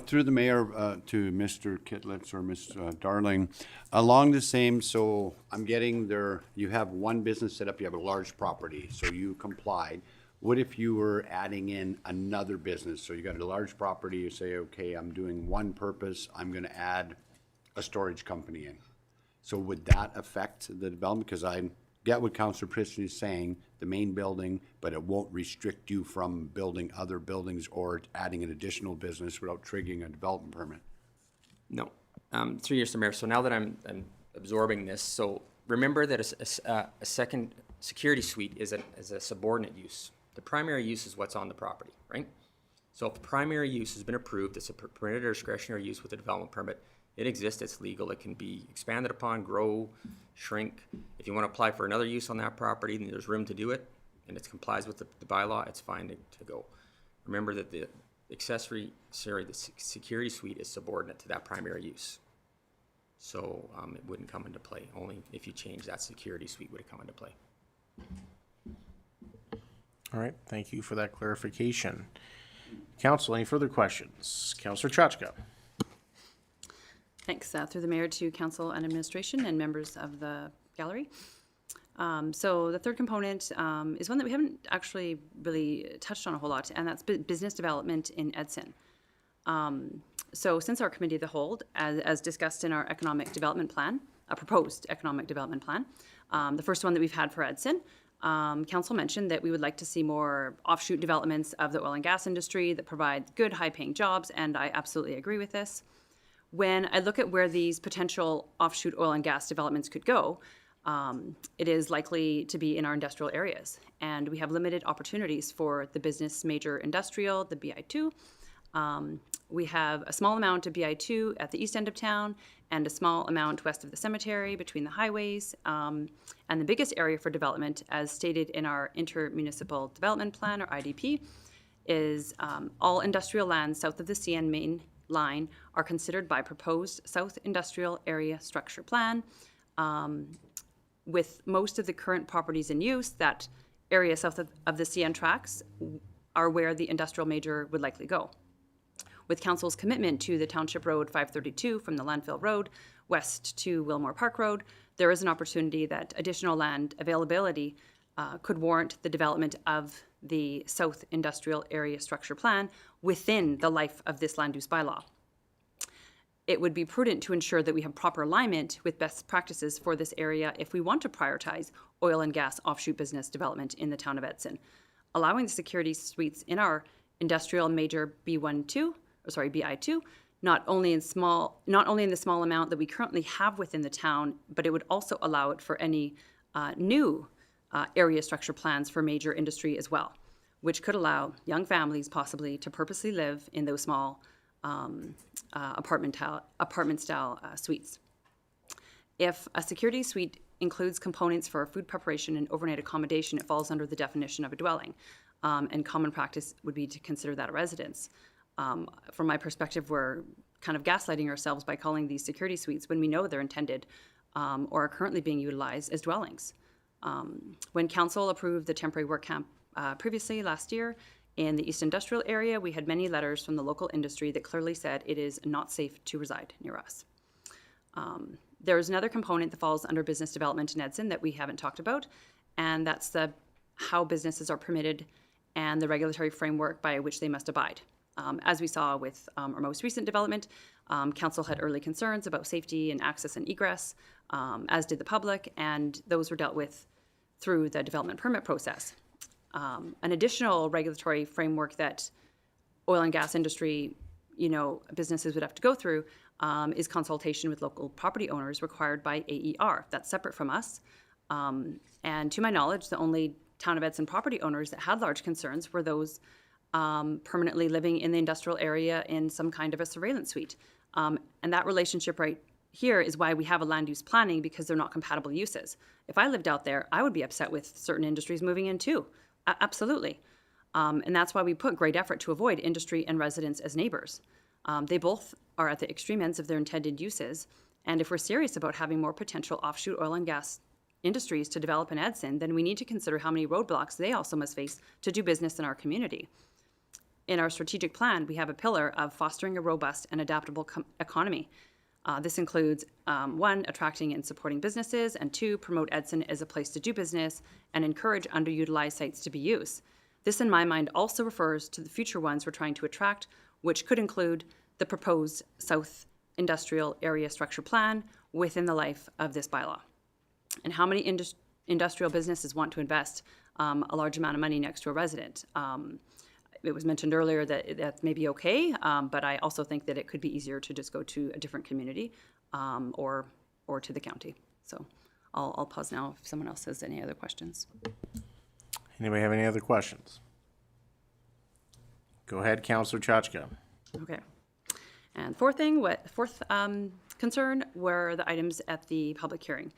Speaker 2: Through the mayor to Mr. Kitlitz or Ms. Darling, along the same, so I'm getting there, you have one business set up, you have a large property, so you complied. What if you were adding in another business? So you got a large property, you say, okay, I'm doing one purpose, I'm gonna add a storage company in. So would that affect the development? Because I get what Councillor Christian is saying, the main building, but it won't restrict you from building other buildings or adding an additional business without triggering a development permit.
Speaker 5: No. Through you, Mr. Mayor. So now that I'm absorbing this, so remember that a second security suite is a subordinate use. The primary use is what's on the property, right? So if the primary use has been approved, it's a permitted or discretionary use with a development permit. It exists, it's legal, it can be expanded upon, grow, shrink. If you want to apply for another use on that property, then there's room to do it, and it complies with the bylaw, it's fine to go. Remember that the security suite is subordinate to that primary use. So it wouldn't come into play. Only if you change that security suite would it come into play.
Speaker 1: All right. Thank you for that clarification. Council, any further questions? Councillor Chachka.
Speaker 10: Thanks. Through the mayor to council and administration and members of the gallery. So the third component is one that we haven't actually really touched on a whole lot, and that's business development in Edson. So since our committee of the whole, as discussed in our economic development plan, a proposed economic development plan, the first one that we've had for Edson, council mentioned that we would like to see more offshoot developments of the oil and gas industry that provide good high-paying jobs, and I absolutely agree with this. When I look at where these potential offshoot oil and gas developments could go, it is likely to be in our industrial areas. And we have limited opportunities for the business major industrial, the BI2. We have a small amount of BI2 at the east end of town and a small amount west of the cemetery between the highways. And the biggest area for development, as stated in our intermunicipal development plan, or IDP, is all industrial lands south of the CN main line are considered by proposed South Industrial Area Structure Plan. With most of the current properties in use, that area south of the CN tracks are where the industrial major would likely go. With council's commitment to the Township Road 532 from the Landfill Road west to Wilmore Park Road, there is an opportunity that additional land availability could warrant the development of the South Industrial Area Structure Plan within the life of this land use bylaw. It would be prudent to ensure that we have proper alignment with best practices for this area if we want to prioritize oil and gas offshoot business development in the town of Edson. Allowing the security suites in our industrial major BI2, not only in the small amount that we currently have within the town, but it would also allow it for any new area structure plans for major industry as well, which could allow young families possibly to purposely live in those small apartment style suites. If a security suite includes components for food preparation and overnight accommodation, it falls under the definition of a dwelling. And common practice would be to consider that a residence. From my perspective, we're kind of gaslighting ourselves by calling these security suites when we know they're intended or are currently being utilized as dwellings. When council approved the temporary work camp previously last year in the East Industrial area, we had many letters from the local industry that clearly said it is not safe to reside near us. There is another component that falls under business development in Edson that we haven't talked about, and that's how businesses are permitted and the regulatory framework by which they must abide. As we saw with our most recent development, council had early concerns about safety and access and egress, as did the public, and those were dealt with through the development permit process. An additional regulatory framework that oil and gas industry, businesses would have to go through is consultation with local property owners required by AER. That's separate from us. And to my knowledge, the only Town of Edson property owners that had large concerns were those permanently living in the industrial area in some kind of a surveillance suite. And that relationship right here is why we have a land use planning, because they're not compatible uses. If I lived out there, I would be upset with certain industries moving in too. Absolutely. And that's why we put great effort to avoid industry and residents as neighbors. They both are at the extreme ends of their intended uses. And if we're serious about having more potential offshoot oil and gas industries to develop in Edson, then we need to consider how many roadblocks they also must face to do business in our community. In our strategic plan, we have a pillar of fostering a robust and adaptable economy. This includes, 1, attracting and supporting businesses, and 2, promote Edson as a place to do business and encourage underutilized sites to be used. This, in my mind, also refers to the future ones we're trying to attract, which could include the proposed South Industrial Area Structure Plan within the life of this bylaw. And how many industrial businesses want to invest a large amount of money next to a resident? It was mentioned earlier that that may be okay, but I also think that it could be easier to just go to a different community or to the county. So I'll pause now if someone else has any other questions.
Speaker 1: Anybody have any other questions? Go ahead, Councillor Chachka.
Speaker 10: Okay. And fourth concern were the items at the public hearing.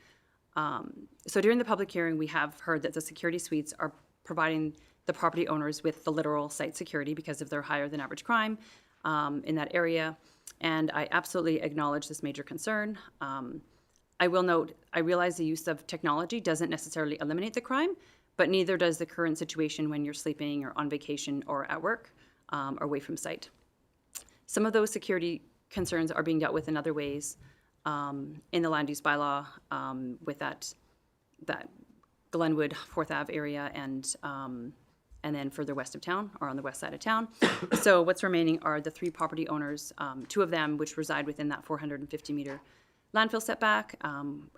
Speaker 10: So during the public hearing, we have heard that the security suites are providing the property owners with the literal site security because of their higher than average crime in that area. And I absolutely acknowledge this major concern. I will note, I realize the use of technology doesn't necessarily eliminate the crime, but neither does the current situation when you're sleeping or on vacation or at work or away from site. Some of those security concerns are being dealt with in other ways in the land use bylaw with that Glenwood, 4th Ave area and then further west of town or on the west side of town. So what's remaining are the 3 property owners, 2 of them which reside within that 450-meter landfill setback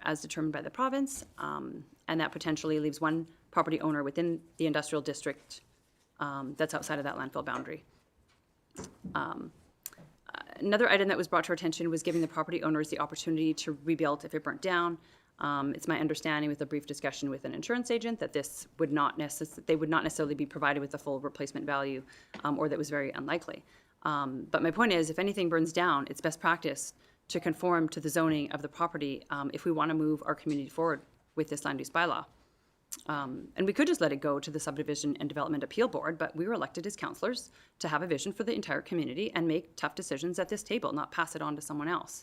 Speaker 10: as determined by the province, and that potentially leaves 1 property owner within the industrial district that's outside of that landfill boundary. Another item that was brought to our attention was giving the property owners the opportunity to rebuild if it burnt down. It's my understanding with a brief discussion with an insurance agent that this would not they would not necessarily be provided with the full replacement value, or that was very unlikely. But my point is, if anything burns down, it's best practice to conform to the zoning of the property if we want to move our community forward with this land use bylaw. And we could just let it go to the Subdivision and Development Appeal Board, but we were elected as councillors to have a vision for the entire community and make tough decisions at this table, not pass it on to someone else.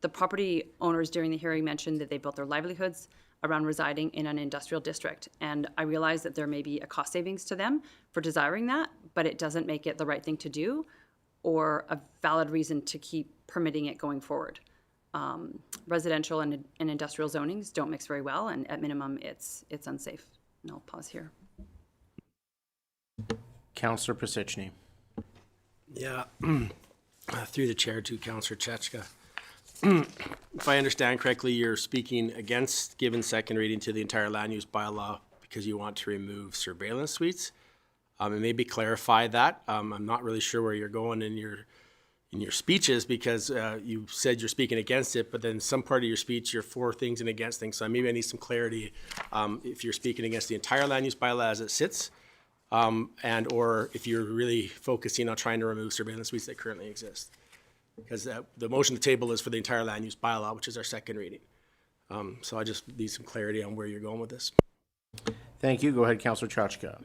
Speaker 10: The property owners during the hearing mentioned that they built their livelihoods around residing in an industrial district. And I realize that there may be a cost savings to them for desiring that, but it doesn't make it the right thing to do or a valid reason to keep permitting it going forward. Residential and industrial zonings don't mix very well, and at minimum, it's unsafe. And I'll pause here.
Speaker 1: Councillor Pasichny.
Speaker 12: Yeah, through the chair to Councillor Chachka. If I understand correctly, you're speaking against giving second reading to the entire land use bylaw because you want to remove surveillance suites. And maybe clarify that. I'm not really sure where you're going in your speeches because you said you're speaking against it, but then some part of your speech you're for things and against things. So maybe I need some clarity if you're speaking against the entire land use bylaw as it sits, and or if you're really focusing on trying to remove surveillance suites that currently exist. Because the motion to table is for the entire land use bylaw, which is our second reading. So I just need some clarity on where you're going with this.
Speaker 1: Thank you. Go ahead, Councillor Chachka.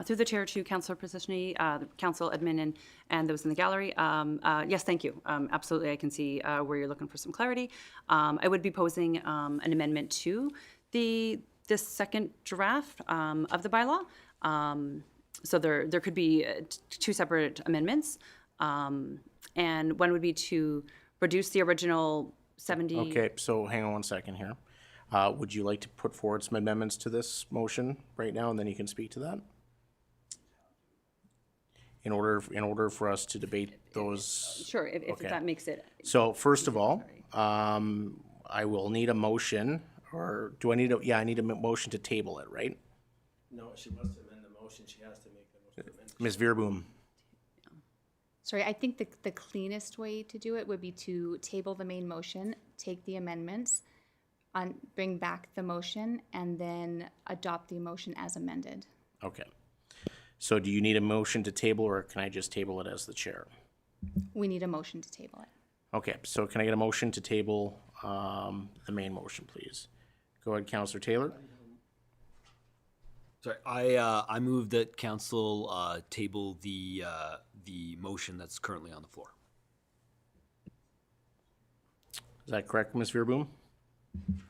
Speaker 10: Through the chair to Councillor Positiony, council admin, and those in the gallery. Yes, thank you. Absolutely, I can see where you're looking for some clarity. I would be posing an amendment to this second draft of the bylaw. So there could be two separate amendments, and one would be to reduce the original 70.
Speaker 1: Okay, so hang on one second here. Would you like to put forward some amendments to this motion right now, and then you can speak to that? In order for us to debate those.
Speaker 10: Sure, if
Speaker 1: Okay.
Speaker 10: that makes it.
Speaker 1: So first of all, I will need a motion, or do I need a, yeah, I need a motion to table it, right?
Speaker 12: No, she wants to amend the motion. She has to make the motion amendment.
Speaker 1: Ms. Veerboom,
Speaker 4: Sorry, I think the cleanest way to do it would be to table the main motion, take the amendments, bring back the motion, and then adopt the motion as amended.
Speaker 1: okay. So do you need a motion to table, or can I just table it as the chair?
Speaker 4: We need a motion to table it.
Speaker 1: Okay, so can I get a motion to table the main motion, please? Go ahead, Councillor Taylor.
Speaker 11: Sorry, I move that council table the motion that's currently on the floor.
Speaker 1: Is that correct, Ms. Veerboom?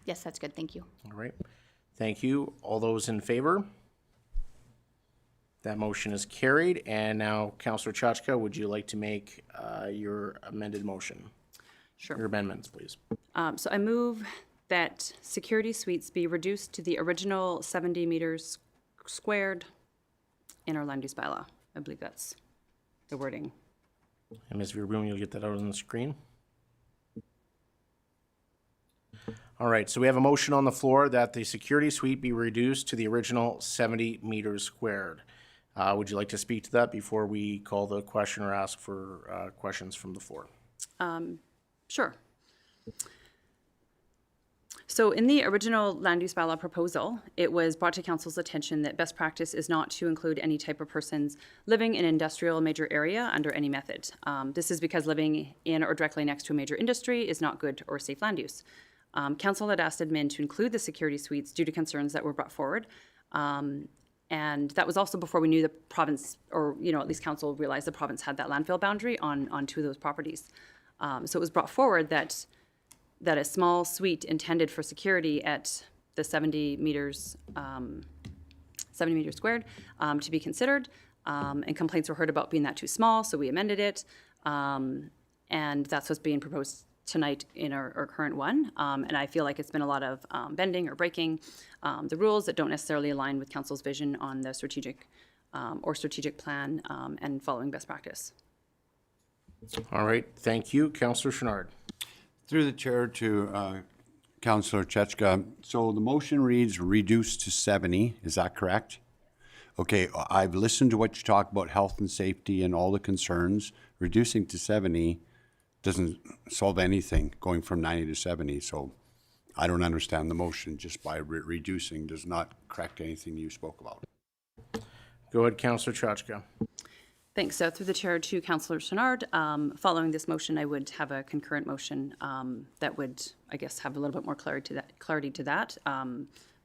Speaker 4: Yes, that's good. Thank you.
Speaker 1: All right. Thank you. All those in favor? That motion is carried. And now, Councillor Chachka, would you like to make your amended motion?
Speaker 10: Sure.
Speaker 1: Your amendments, please.
Speaker 10: So I move that security suites be reduced to the original 70 meters squared in our land use bylaw. I believe that's the wording.
Speaker 1: And Ms. Veerboom, you'll get that out on the screen. All right, so we have a motion on the floor that the security suite be reduced to the original 70 meters squared. Would you like to speak to that before we call the question or ask for questions from the floor?
Speaker 10: Sure. So in the original land use bylaw proposal, it was brought to council's attention that best practice is not to include any type of persons living in an industrial major area under any method. This is because living in or directly next to a major industry is not good or safe land use. Council had asked admin to include the security suites due to concerns that were brought forward. And that was also before we knew the province, or at least council realized the province had that landfill boundary on two of those properties. So it was brought forward that a small suite intended for security at the 70 meters squared to be considered. And complaints were heard about being that too small, so we amended it. And that's what's being proposed tonight in our current one. And I feel like it's been a lot of bending or breaking the rules that don't necessarily align with council's vision on the strategic plan and following best practice.
Speaker 1: All right, thank you. Councillor Chenard.
Speaker 2: Through the chair to Councillor Chechka. So the motion reads reduced to 70, is that correct? Okay, I've listened to what you talk about health and safety and all the concerns. Reducing to 70 doesn't solve anything, going from 90 to 70. So I don't understand the motion just by reducing does not correct anything you spoke about.
Speaker 1: Go ahead, Councillor Chachka.
Speaker 10: Thanks. So through the chair to Councillor Chenard, following this motion, I would have a concurrent motion that would, I guess, have a little bit more clarity to that.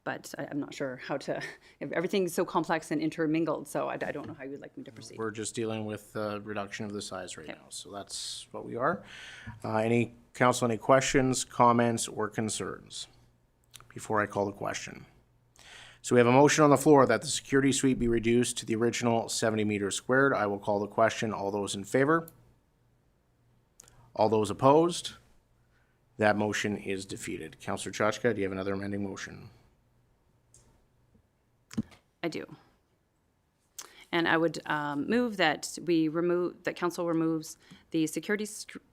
Speaker 10: But I'm not sure how to, everything's so complex and intermingled, so I don't know how you would like me to proceed.
Speaker 1: We're just dealing with reduction of the size right now, so that's what we are. Any council, any questions, comments, or concerns before I call the question? So we have a motion on the floor that the security suite be reduced to the original 70 meters squared. I will call the question. All those in favor? All those opposed? That motion is defeated. Councillor Chachka, do you have another amending motion?
Speaker 10: I do. And I would move that that council removes the security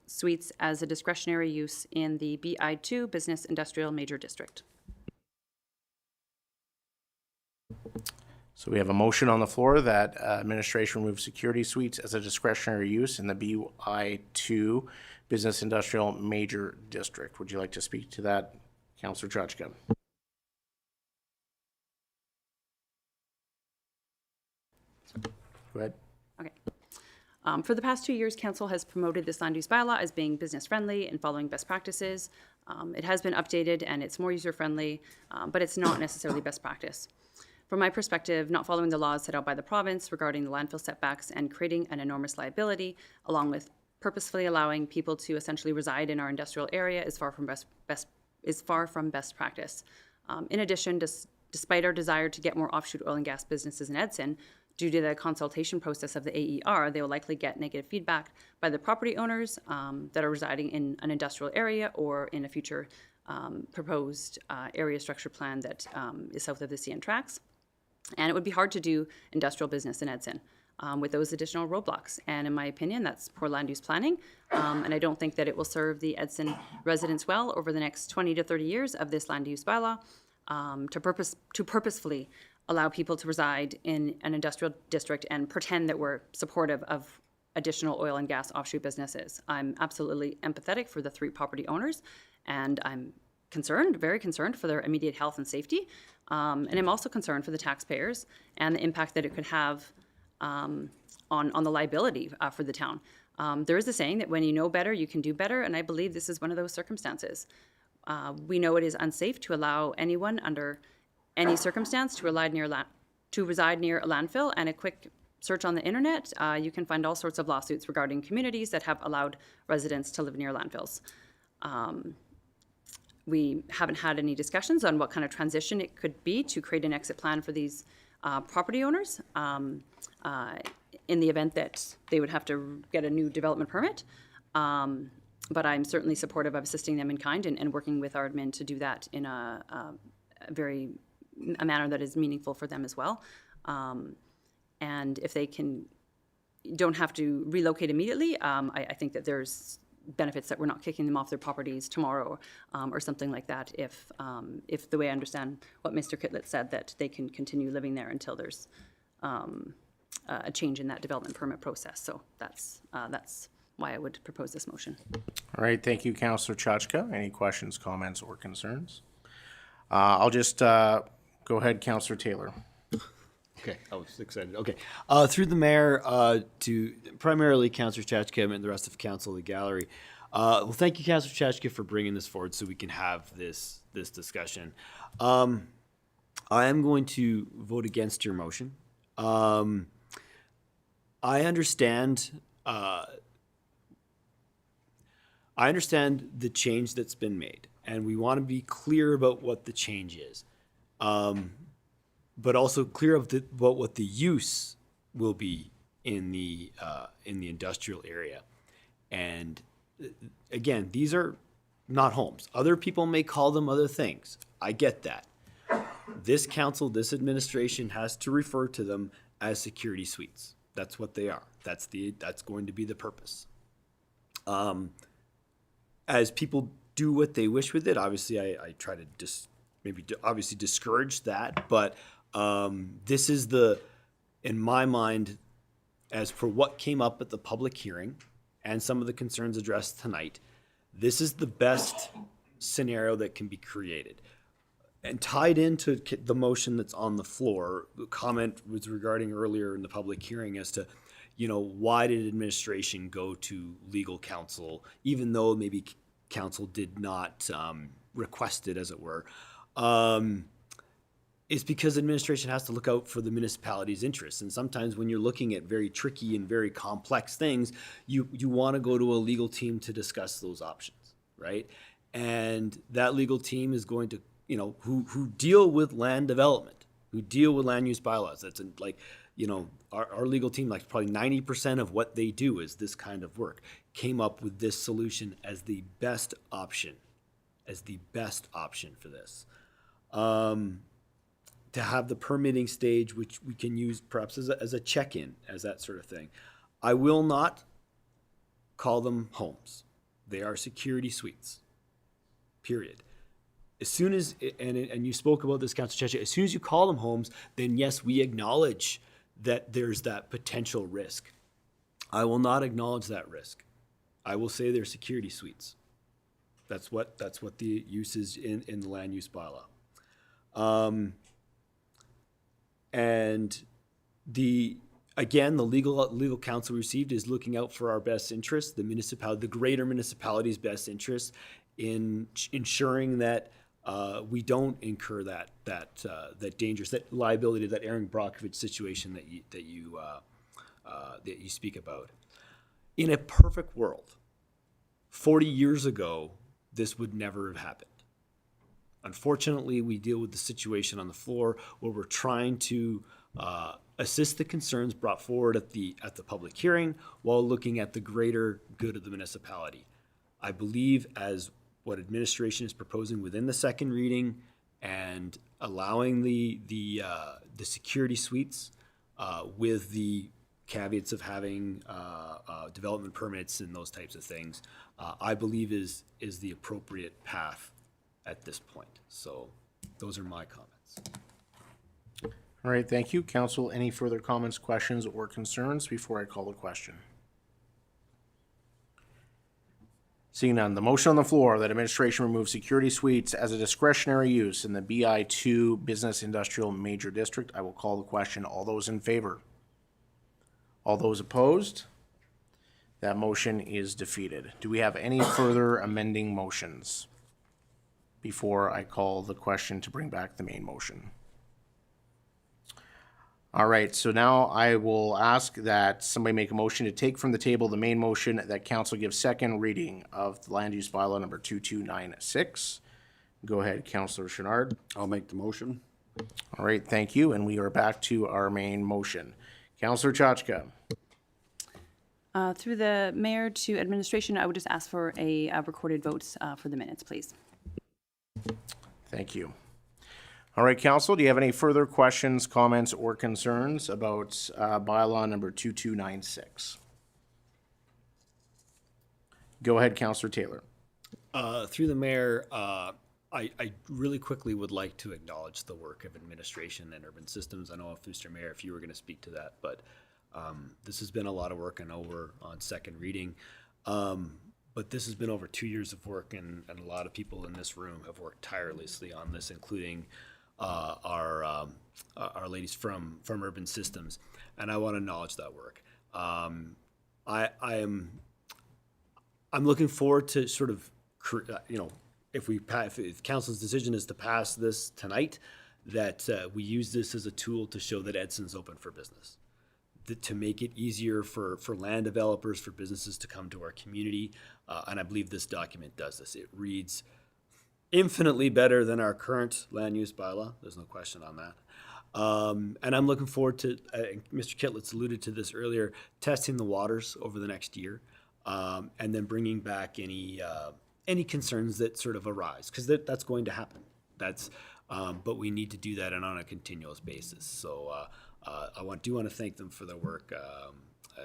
Speaker 10: suites as a discretionary use in the BI2 Business Industrial Major District.
Speaker 1: So we have a motion on the floor that administration remove security suites as a discretionary use in the BI2 Business Industrial Major District. Would you like to speak to that, Councillor Chachka? Go ahead.
Speaker 10: Okay. For the past 2 years, Council has promoted this land use bylaw as being business friendly and following best practices. It has been updated and it's more user friendly, but it's not necessarily best practice. From my perspective, not following the laws set out by the province regarding the landfill setbacks and creating an enormous liability, along with purposefully allowing people to essentially reside in our industrial area, is far from best practice. In addition, despite our desire to get more offshoot oil and gas businesses in Edson, due to the consultation process of the AER, they will likely get negative feedback by the property owners that are residing in an industrial area or in a future proposed area structure plan that is south of the CN tracks. And it would be hard to do industrial business in Edson with those additional roadblocks. And in my opinion, that's poor land use planning. And I don't think that it will serve the Edson residents well over the next 20 to 30 years of this land use bylaw to purposefully allow people to reside in an industrial district and pretend that we're supportive of additional oil and gas offshoot businesses. I'm absolutely empathetic for the 3 property owners, and I'm concerned, very concerned for their immediate health and safety. And I'm also concerned for the taxpayers and the impact that it could have on the liability for the town. There is a saying that when you know better, you can do better, and I believe this is one of those circumstances. We know it is unsafe to allow anyone under any circumstance to reside near a landfill, and a quick search on the internet, you can find all sorts of lawsuits regarding communities that have allowed residents to live near landfills. We haven't had any discussions on what kind of transition it could be to create an exit plan for these property owners in the event that they would have to get a new development permit. But I'm certainly supportive of assisting them in kind and working with our admin to do that in a manner that is meaningful for them as well. And if they don't have to relocate immediately, I think that there's benefits that we're not kicking them off their properties tomorrow or something like that if the way I understand what Mr. Kitlett said, that they can continue living there until there's a change in that development permit process. So that's why I would propose this motion.
Speaker 1: All right, thank you, Councillor Chachka. Any questions, comments, or concerns? I'll just go ahead, Councillor Taylor.
Speaker 11: Okay, I was excited. Okay, through the mayor to primarily Councillor Chachka and the rest of council, the gallery. Well, thank you, Councillor Chachka, for bringing this forward so we can have this discussion. I am going to vote against your motion. I understand. I understand the change that's been made, and we want to be clear about what the change is. But also clear about what the use will be in the industrial area. And again, these are not homes. Other people may call them other things. I get that. This council, this administration has to refer to them as security suites. That's what they are. That's going to be the purpose. As people do what they wish with it, obviously I try to obviously discourage that, but this is in my mind, as for what came up at the public hearing and some of the concerns addressed tonight, this is the best scenario that can be created. And tied into the motion that's on the floor, the comment was regarding earlier in the public hearing as to, why did administration go to legal counsel, even though maybe council did not request it, as it were. It's because administration has to look out for the municipality's interests. And sometimes when you're looking at very tricky and very complex things, you want to go to a legal team to discuss those options, right? And that legal team is going to, who deal with land development, who deal with land use bylaws. That's our legal team, like probably 90% of what they do is this kind of work, came up with this solution as the best option for this. To have the permitting stage, which we can use perhaps as a check-in, as that sort of thing. I will not call them homes. They are security suites, period. As soon as, and you spoke about this, Councillor Chachka, as soon as you call them homes, then yes, we acknowledge that there's that potential risk. I will not acknowledge that risk. I will say they're security suites. That's what the use is in the land use bylaw. And Again, the legal counsel we received is looking out for our best interest, the greater municipality's best interest in ensuring that we don't incur that dangerous, that liability, that Aaron Brockovich situation that you speak about. In a perfect world, 40 years ago, this would never have happened. Unfortunately, we deal with the situation on the floor where we're trying to assist the concerns brought forward at the public hearing while looking at the greater good of the municipality. I believe as what administration is proposing within the second reading and allowing the security suites with the caveats of having development permits and those types of things, I believe is the appropriate path at this point. So those are my comments.
Speaker 1: All right, thank you. Council, any further comments, questions, or concerns before I call the question? Seeing none, the motion on the floor that administration remove security suites as a discretionary use in the BI2 Business Industrial Major District, I will call the question. All those in favor? All those opposed? That motion is defeated. Do we have any further amending motions before I call the question to bring back the main motion? All right, so now I will ask that somebody make a motion to take from the table the main motion that council gives second reading of the land use bylaw number 2296. Go ahead, Councillor Chenard.
Speaker 2: I'll make the motion.
Speaker 1: All right, thank you, and we are back to our main motion. Councillor Chachka.
Speaker 10: Through the mayor to administration, I would just ask for a recorded vote for the minutes, please.
Speaker 1: Thank you. All right, council, do you have any further questions, comments, or concerns about bylaw number 2296? Go ahead, Councillor Taylor.
Speaker 11: Through the mayor, I really quickly would like to acknowledge the work of administration and urban systems. I know, Mr. Mayor, if you were going to speak to that, but this has been a lot of work and over on second reading. But this has been over 2 years of work, and a lot of people in this room have worked tirelessly on this, including our ladies from Urban Systems, and I want to acknowledge that work. I'm looking forward to sort of, if council's decision is to pass this tonight, that we use this as a tool to show that Edson's open for business, to make it easier for land developers, for businesses to come to our community, and I believe this document does this. It reads infinitely better than our current land use bylaw. There's no question on that. And I'm looking forward to, Mr. Kitlitz alluded to this earlier, testing the waters over the next year, and then bringing back any concerns that sort of arise, because that's going to happen. But we need to do that on a continuous basis. So I do want to thank them for their work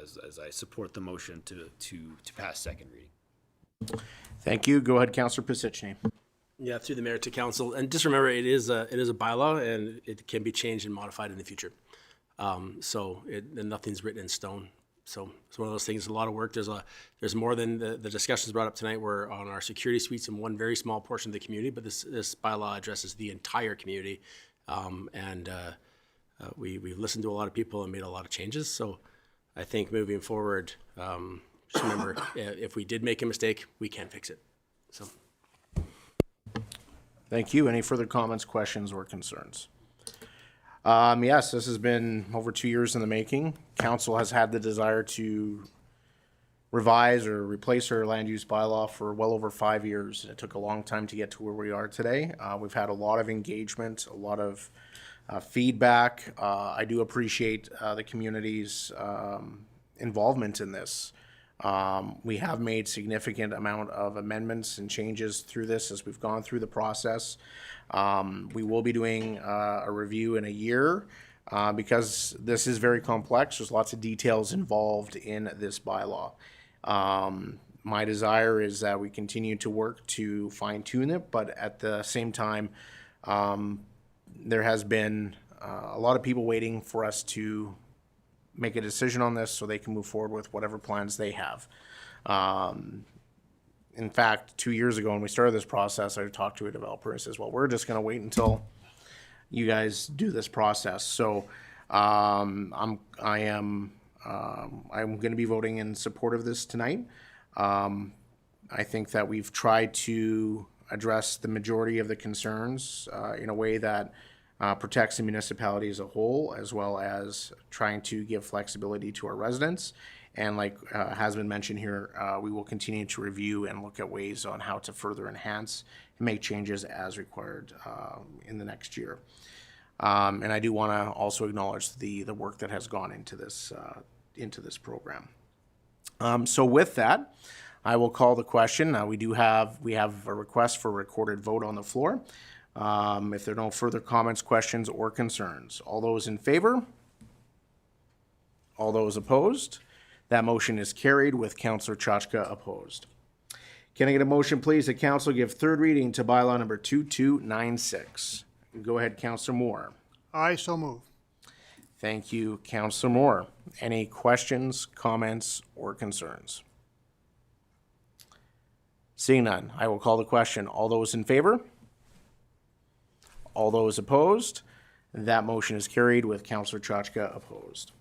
Speaker 11: as I support the motion to pass second reading.
Speaker 1: Thank you. Go ahead, Councillor Pisichny.
Speaker 12: Yeah, through the mayor to council, and just remember, it is a bylaw, and it can be changed and modified in the future. And nothing's written in stone. So it's one of those things. A lot of work. There's more than the discussions brought up tonight were on our security suites in one very small portion of the community, but this bylaw addresses the entire community, we've listened to a lot of people and made a lot of changes. So I think moving forward, just remember, if we did make a mistake, we can fix it. So.
Speaker 1: Thank you. Any further comments, questions, or concerns? Yes, this has been over 2 years in the making. Council has had the desire to revise or replace our land use bylaw for well over 5 years. It took a long time to get to where we are today. We've had a lot of engagement, a lot of feedback. I do appreciate the community's involvement in this. We have made significant amount of amendments and changes through this as we've gone through the process. We will be doing a review in a year because this is very complex. There's lots of details involved in this bylaw. My desire is that we continue to work to fine tune it, but at the same time, there has been a lot of people waiting for us to make a decision on this so they can move forward with whatever plans they have. In fact, 2 years ago when we started this process, I talked to a developer and says, well, we're just going to wait until you guys do this process. So I'm going to be voting in support of this tonight. I think that we've tried to address the majority of the concerns in a way that protects the municipality as a whole, as well as trying to give flexibility to our residents. And like has been mentioned here, we will continue to review and look at ways on how to further enhance and make changes as required in the next year. And I do want to also acknowledge the work that has gone into this program. So with that, I will call the question. We have a request for a recorded vote on the floor. If there are no further comments, questions, or concerns, all those in favor? All those opposed? That motion is carried with Councillor Chachka opposed. Can I get a motion, please, that council give third reading to bylaw number 2296? Go ahead, Councillor Moore.
Speaker 14: I so move.
Speaker 1: Thank you, Councillor Moore. Any questions, comments, or concerns? Seeing none, I will call the question. All those in favor? All those opposed? That motion is carried with Councillor Chachka opposed.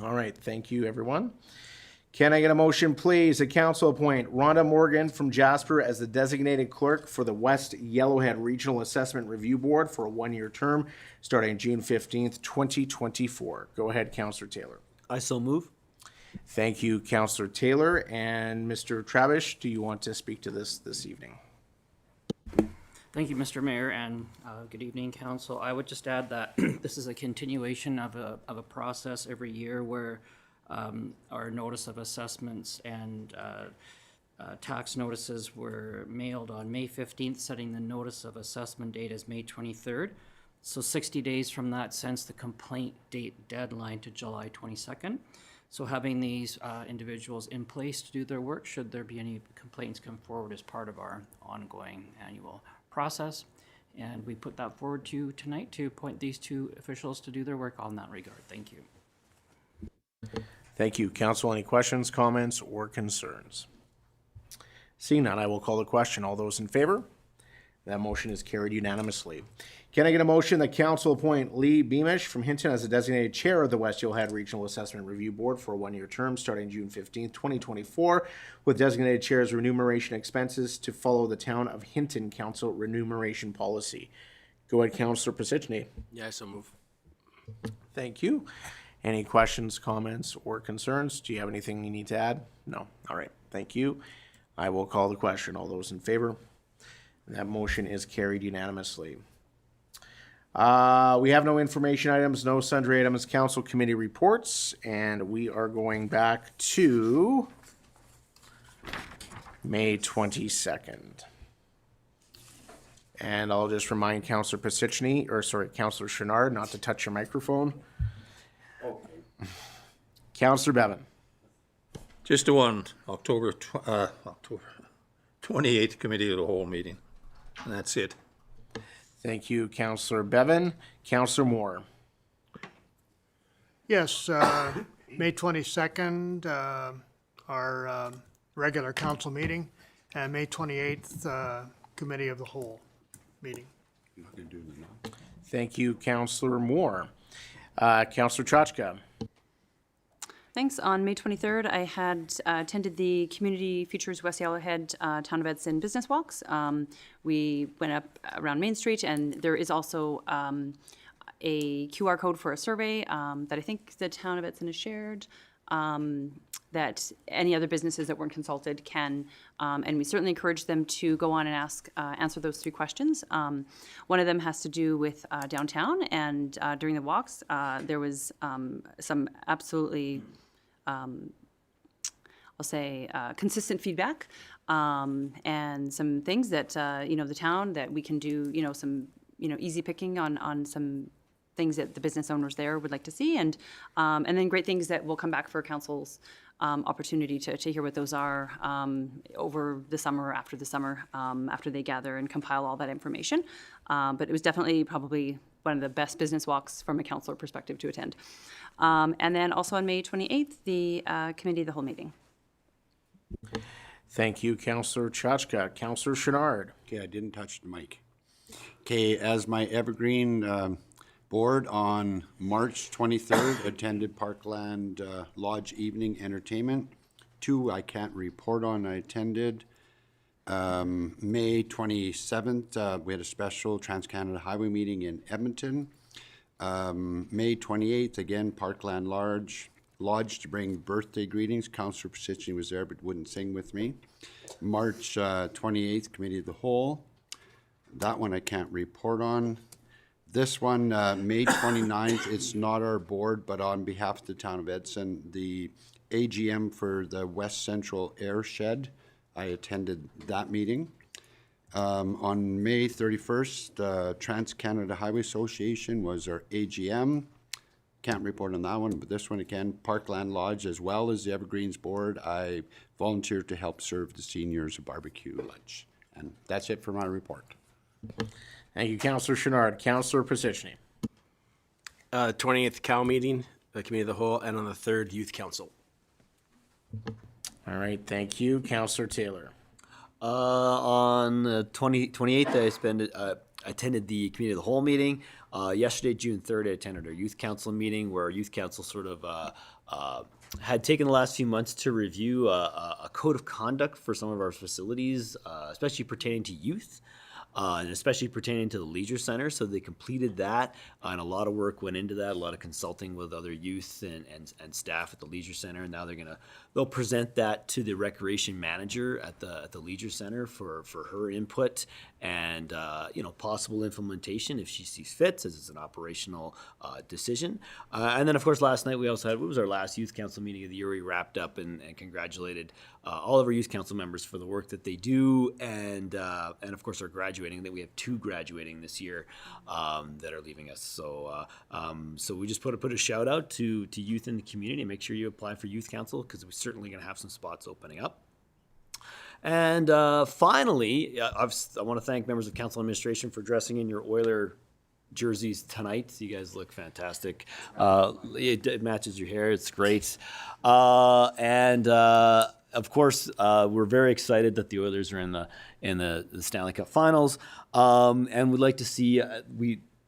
Speaker 1: All right, thank you, everyone. Can I get a motion, please, that council appoint Rhonda Morgan from Jasper as the designated clerk for the West Yellowhead Regional Assessment Review Board for a one-year term starting June 15th, 2024. Go ahead, Councillor Taylor.
Speaker 11: I so move.
Speaker 1: Thank you, Councillor Taylor. And Mr. Travish, do you want to speak to this evening?
Speaker 15: Thank you, Mr. Mayor, and good evening, Council. I would just add that this is a continuation of a process every year where our notice of assessments and tax notices were mailed on May 15th, setting the notice of assessment date as May 23rd. So 60 days from that sends the complaint date deadline to July 22nd. So having these individuals in place to do their work, should there be any complaints come forward, as part of our ongoing annual process. And we put that forward to you tonight to appoint these two officials to do their work on that regard. Thank you.
Speaker 1: Thank you. Council, any questions, comments, or concerns? Seeing none, I will call the question. All those in favor? That motion is carried unanimously. Can I get a motion that council appoint Lee Beamish from Hinton as the designated chair of the West Yellowhead Regional Assessment Review Board for a one-year term starting June 15th, 2024, with designated chair's remuneration expenses to follow the Town of Hinton Council remuneration policy? Go ahead, Councillor Pasichny.
Speaker 12: Yeah, so move.
Speaker 1: Thank you. Any questions, comments, or concerns? Do you have anything you need to add? No. All right. Thank you. I will call the question. All those in favor? That motion is carried unanimously. We have no information items, no sundry items, council committee reports, and we are going back to May 22nd. And I'll just remind Councillor Pasichny, Councillor Chenard, not to touch your microphone. Okay. Councillor Bevan.
Speaker 16: Just one, October 28th Committee of the Whole meeting, and that's it.
Speaker 1: Thank you, Councillor Bevan. Councillor Moore.
Speaker 14: Yes, May 22nd, our regular council meeting, and May 28th, Committee of the Whole meeting.
Speaker 1: Thank you, Councillor Moore. Councillor Chachka.
Speaker 10: Thanks. On May 23rd, I had attended the Community Futures West Yellowhead Town of Edson business walks. We went up around Main Street, and there is also a QR code for a survey that I think the Town of Edson has shared, that any other businesses that weren't consulted can, and we certainly encourage them to go on and answer those three questions. One of them has to do with downtown, and during the walks, there was some absolutely, I'll say, consistent feedback, and some things that, the town, that we can do, some, easy picking on some things that the business owners there would like to see, and then great things that will come back for council's opportunity to hear what those are over the summer, after the summer, after they gather and compile all that information. But it was definitely probably one of the best business walks from a councilor perspective to attend. And then also on May 28th, the Committee of the Whole meeting.
Speaker 1: Thank you, Councillor Chachka. Councillor Chenard.
Speaker 2: Okay, I didn't touch the mic. Okay, as my evergreen Board on March 23rd attended Parkland Lodge Evening Entertainment. 2 I can't report on, I attended. May 27th, we had a special Trans-Canada Highway meeting in Edmonton. May 28th, again, Parkland Lodge to bring birthday greetings. Councillor Pasicny was there but wouldn't sing with me. March 28th, Committee of the Whole. That one I can't report on. This one, May 29th, it's not our board, but on behalf of the town of Edson, the AGM for the West Central Air Shed. I attended that meeting. On May 31st, Trans-Canada Highway Association was our AGM. Can't report on that one, but this one again, Parkland Lodge, as well as the Evergreens Board. I volunteered to help serve the seniors a barbecue lunch. And that's it for my report.
Speaker 1: Thank you, Councillor Chenard. Councillor Pasicny.
Speaker 12: 20th Cal meeting, the Committee of the Whole, and on the 3rd Youth Council.
Speaker 1: All right, thank you. Councillor Taylor.
Speaker 11: On the 28th, I attended the Committee of the Whole meeting. Yesterday, June 3rd, I attended our Youth Council meeting where our Youth Council sort of had taken the last few months to review a code of conduct for some of our facilities, especially pertaining to youth. And especially pertaining to the leisure center. So they completed that, and a lot of work went into that, a lot of consulting with other youth and staff at the leisure center. And now they'll present that to the recreation manager at the leisure center for her input and possible implementation if she sees fit, as it's an operational decision. And then of course last night we also had, it was our last youth council meeting of the year. We wrapped up and congratulated all of our youth council members for the work that they do, and of course our graduating, that we have 2 graduating this year that are leaving us. So we just put a shout out to youth in the community, and make sure you apply for youth council, because we're certainly going to have some spots opening up. And finally, I want to thank members of council administration for dressing in your Oiler jerseys tonight. You guys look fantastic. It matches your hair. It's great. Of course, we're very excited that the Oilers are in the Stanley Cup Finals, and we'd like to see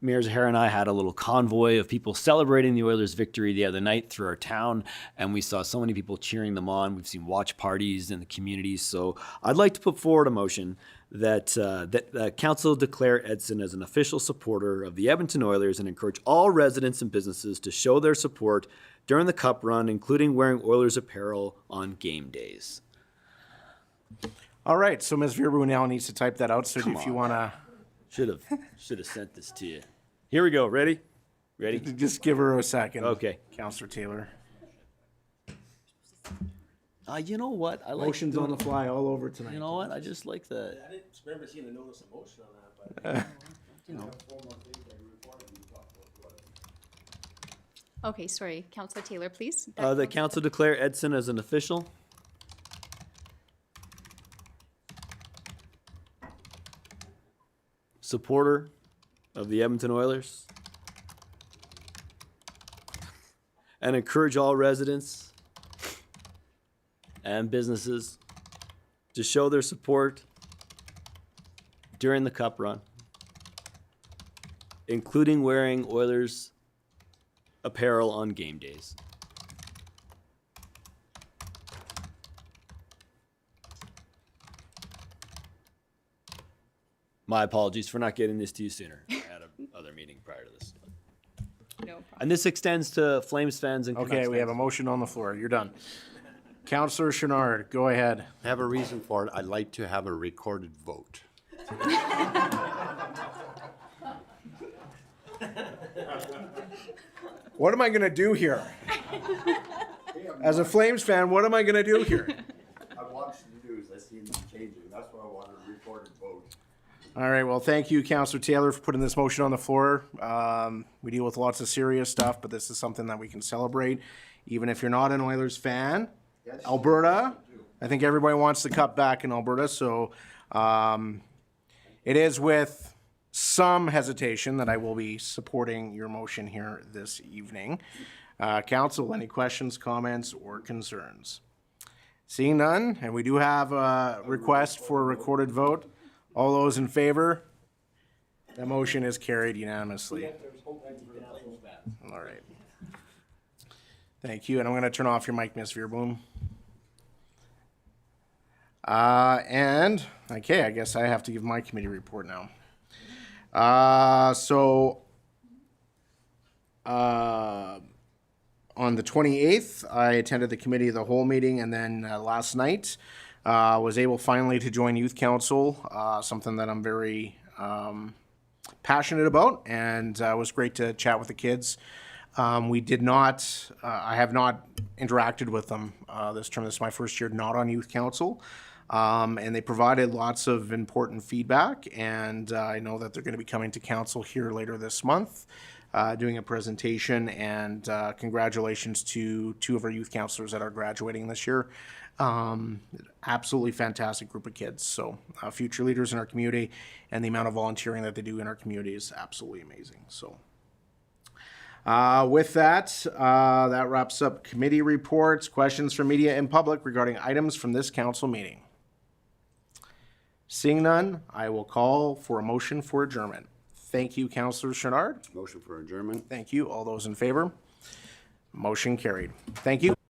Speaker 11: Mayor Zahara and I had a little convoy of people celebrating the Oilers' victory the other night through our town, and we saw so many people cheering them on. We've seen watch parties in the communities. So I'd like to put forward a motion that Council declare Edson as an official supporter of the Edmonton Oilers and encourage all residents and businesses to show their support during the Cup run, including wearing Oilers apparel on game days.
Speaker 1: All right, so Ms. Verbu now needs to type that out. So if you want to...
Speaker 11: Should have sent this to you. Here we go. Ready?
Speaker 1: Just give her a second.
Speaker 11: Okay.
Speaker 1: Councillor Taylor.
Speaker 11: You know what? I like
Speaker 1: Motions on the fly all over tonight.
Speaker 11: You know what? I just like the.
Speaker 12: I didn't remember seeing a notice of motion on that, but.
Speaker 4: Okay, sorry. Councillor Taylor, please.
Speaker 11: The council declare Edson as an official. Supporter of the Edmonton Oilers. And encourage all residents and businesses to show their support during the Cup run, including wearing Oilers apparel on game days. My apologies for not getting this to you sooner. I had another meeting prior to this.
Speaker 4: No problem.
Speaker 11: And this extends to Flames fans and Canucks
Speaker 1: Okay, we
Speaker 11: fans.
Speaker 1: have a motion on the floor. You're done. Councillor Chenard, go ahead.
Speaker 2: I have a reason for it. I'd like to have a recorded vote.
Speaker 1: What am I going to do here? As a Flames fan, what am I going to do here?
Speaker 2: I watched the news. I seen them changing. That's why I wanted a recorded vote.
Speaker 1: All right, well, thank you, Councillor Taylor, for putting this motion on the floor. We deal with lots of serious stuff, but this is something that we can celebrate. Even if you're not an Oilers fan, Alberta, I think everybody wants the Cup back in Alberta, so it is with some hesitation that I will be supporting your motion here this evening. Council, any questions, comments, or concerns? Seeing none, and we do have a request for a recorded vote. All those in favor? The motion is carried unanimously. All right. Thank you, and I'm going to turn off your mic, Ms. Veerboom. And, okay, I guess I have to give my committee report now. On the 28th, I attended the committee of the whole meeting, and then last night was able finally to join youth council, something that I'm very passionate about, and it was great to chat with the kids. We did not, I have not interacted with them this term. This is my first year not on youth council. And they provided lots of important feedback, and I know that they're going to be coming to council here later this month, doing a presentation, and congratulations to 2 of our youth counselors that are graduating this year. Absolutely fantastic group of kids. So future leaders in our community, and the amount of volunteering that they do in our community is absolutely amazing. So with that, that wraps up committee reports, questions from media and public regarding items from this council meeting. Seeing none, I will call for a motion for adjournment. Thank you, Councillor Chenard.
Speaker 2: Motion for adjournment.
Speaker 1: Thank you. All those in favor? Motion carried. Thank you.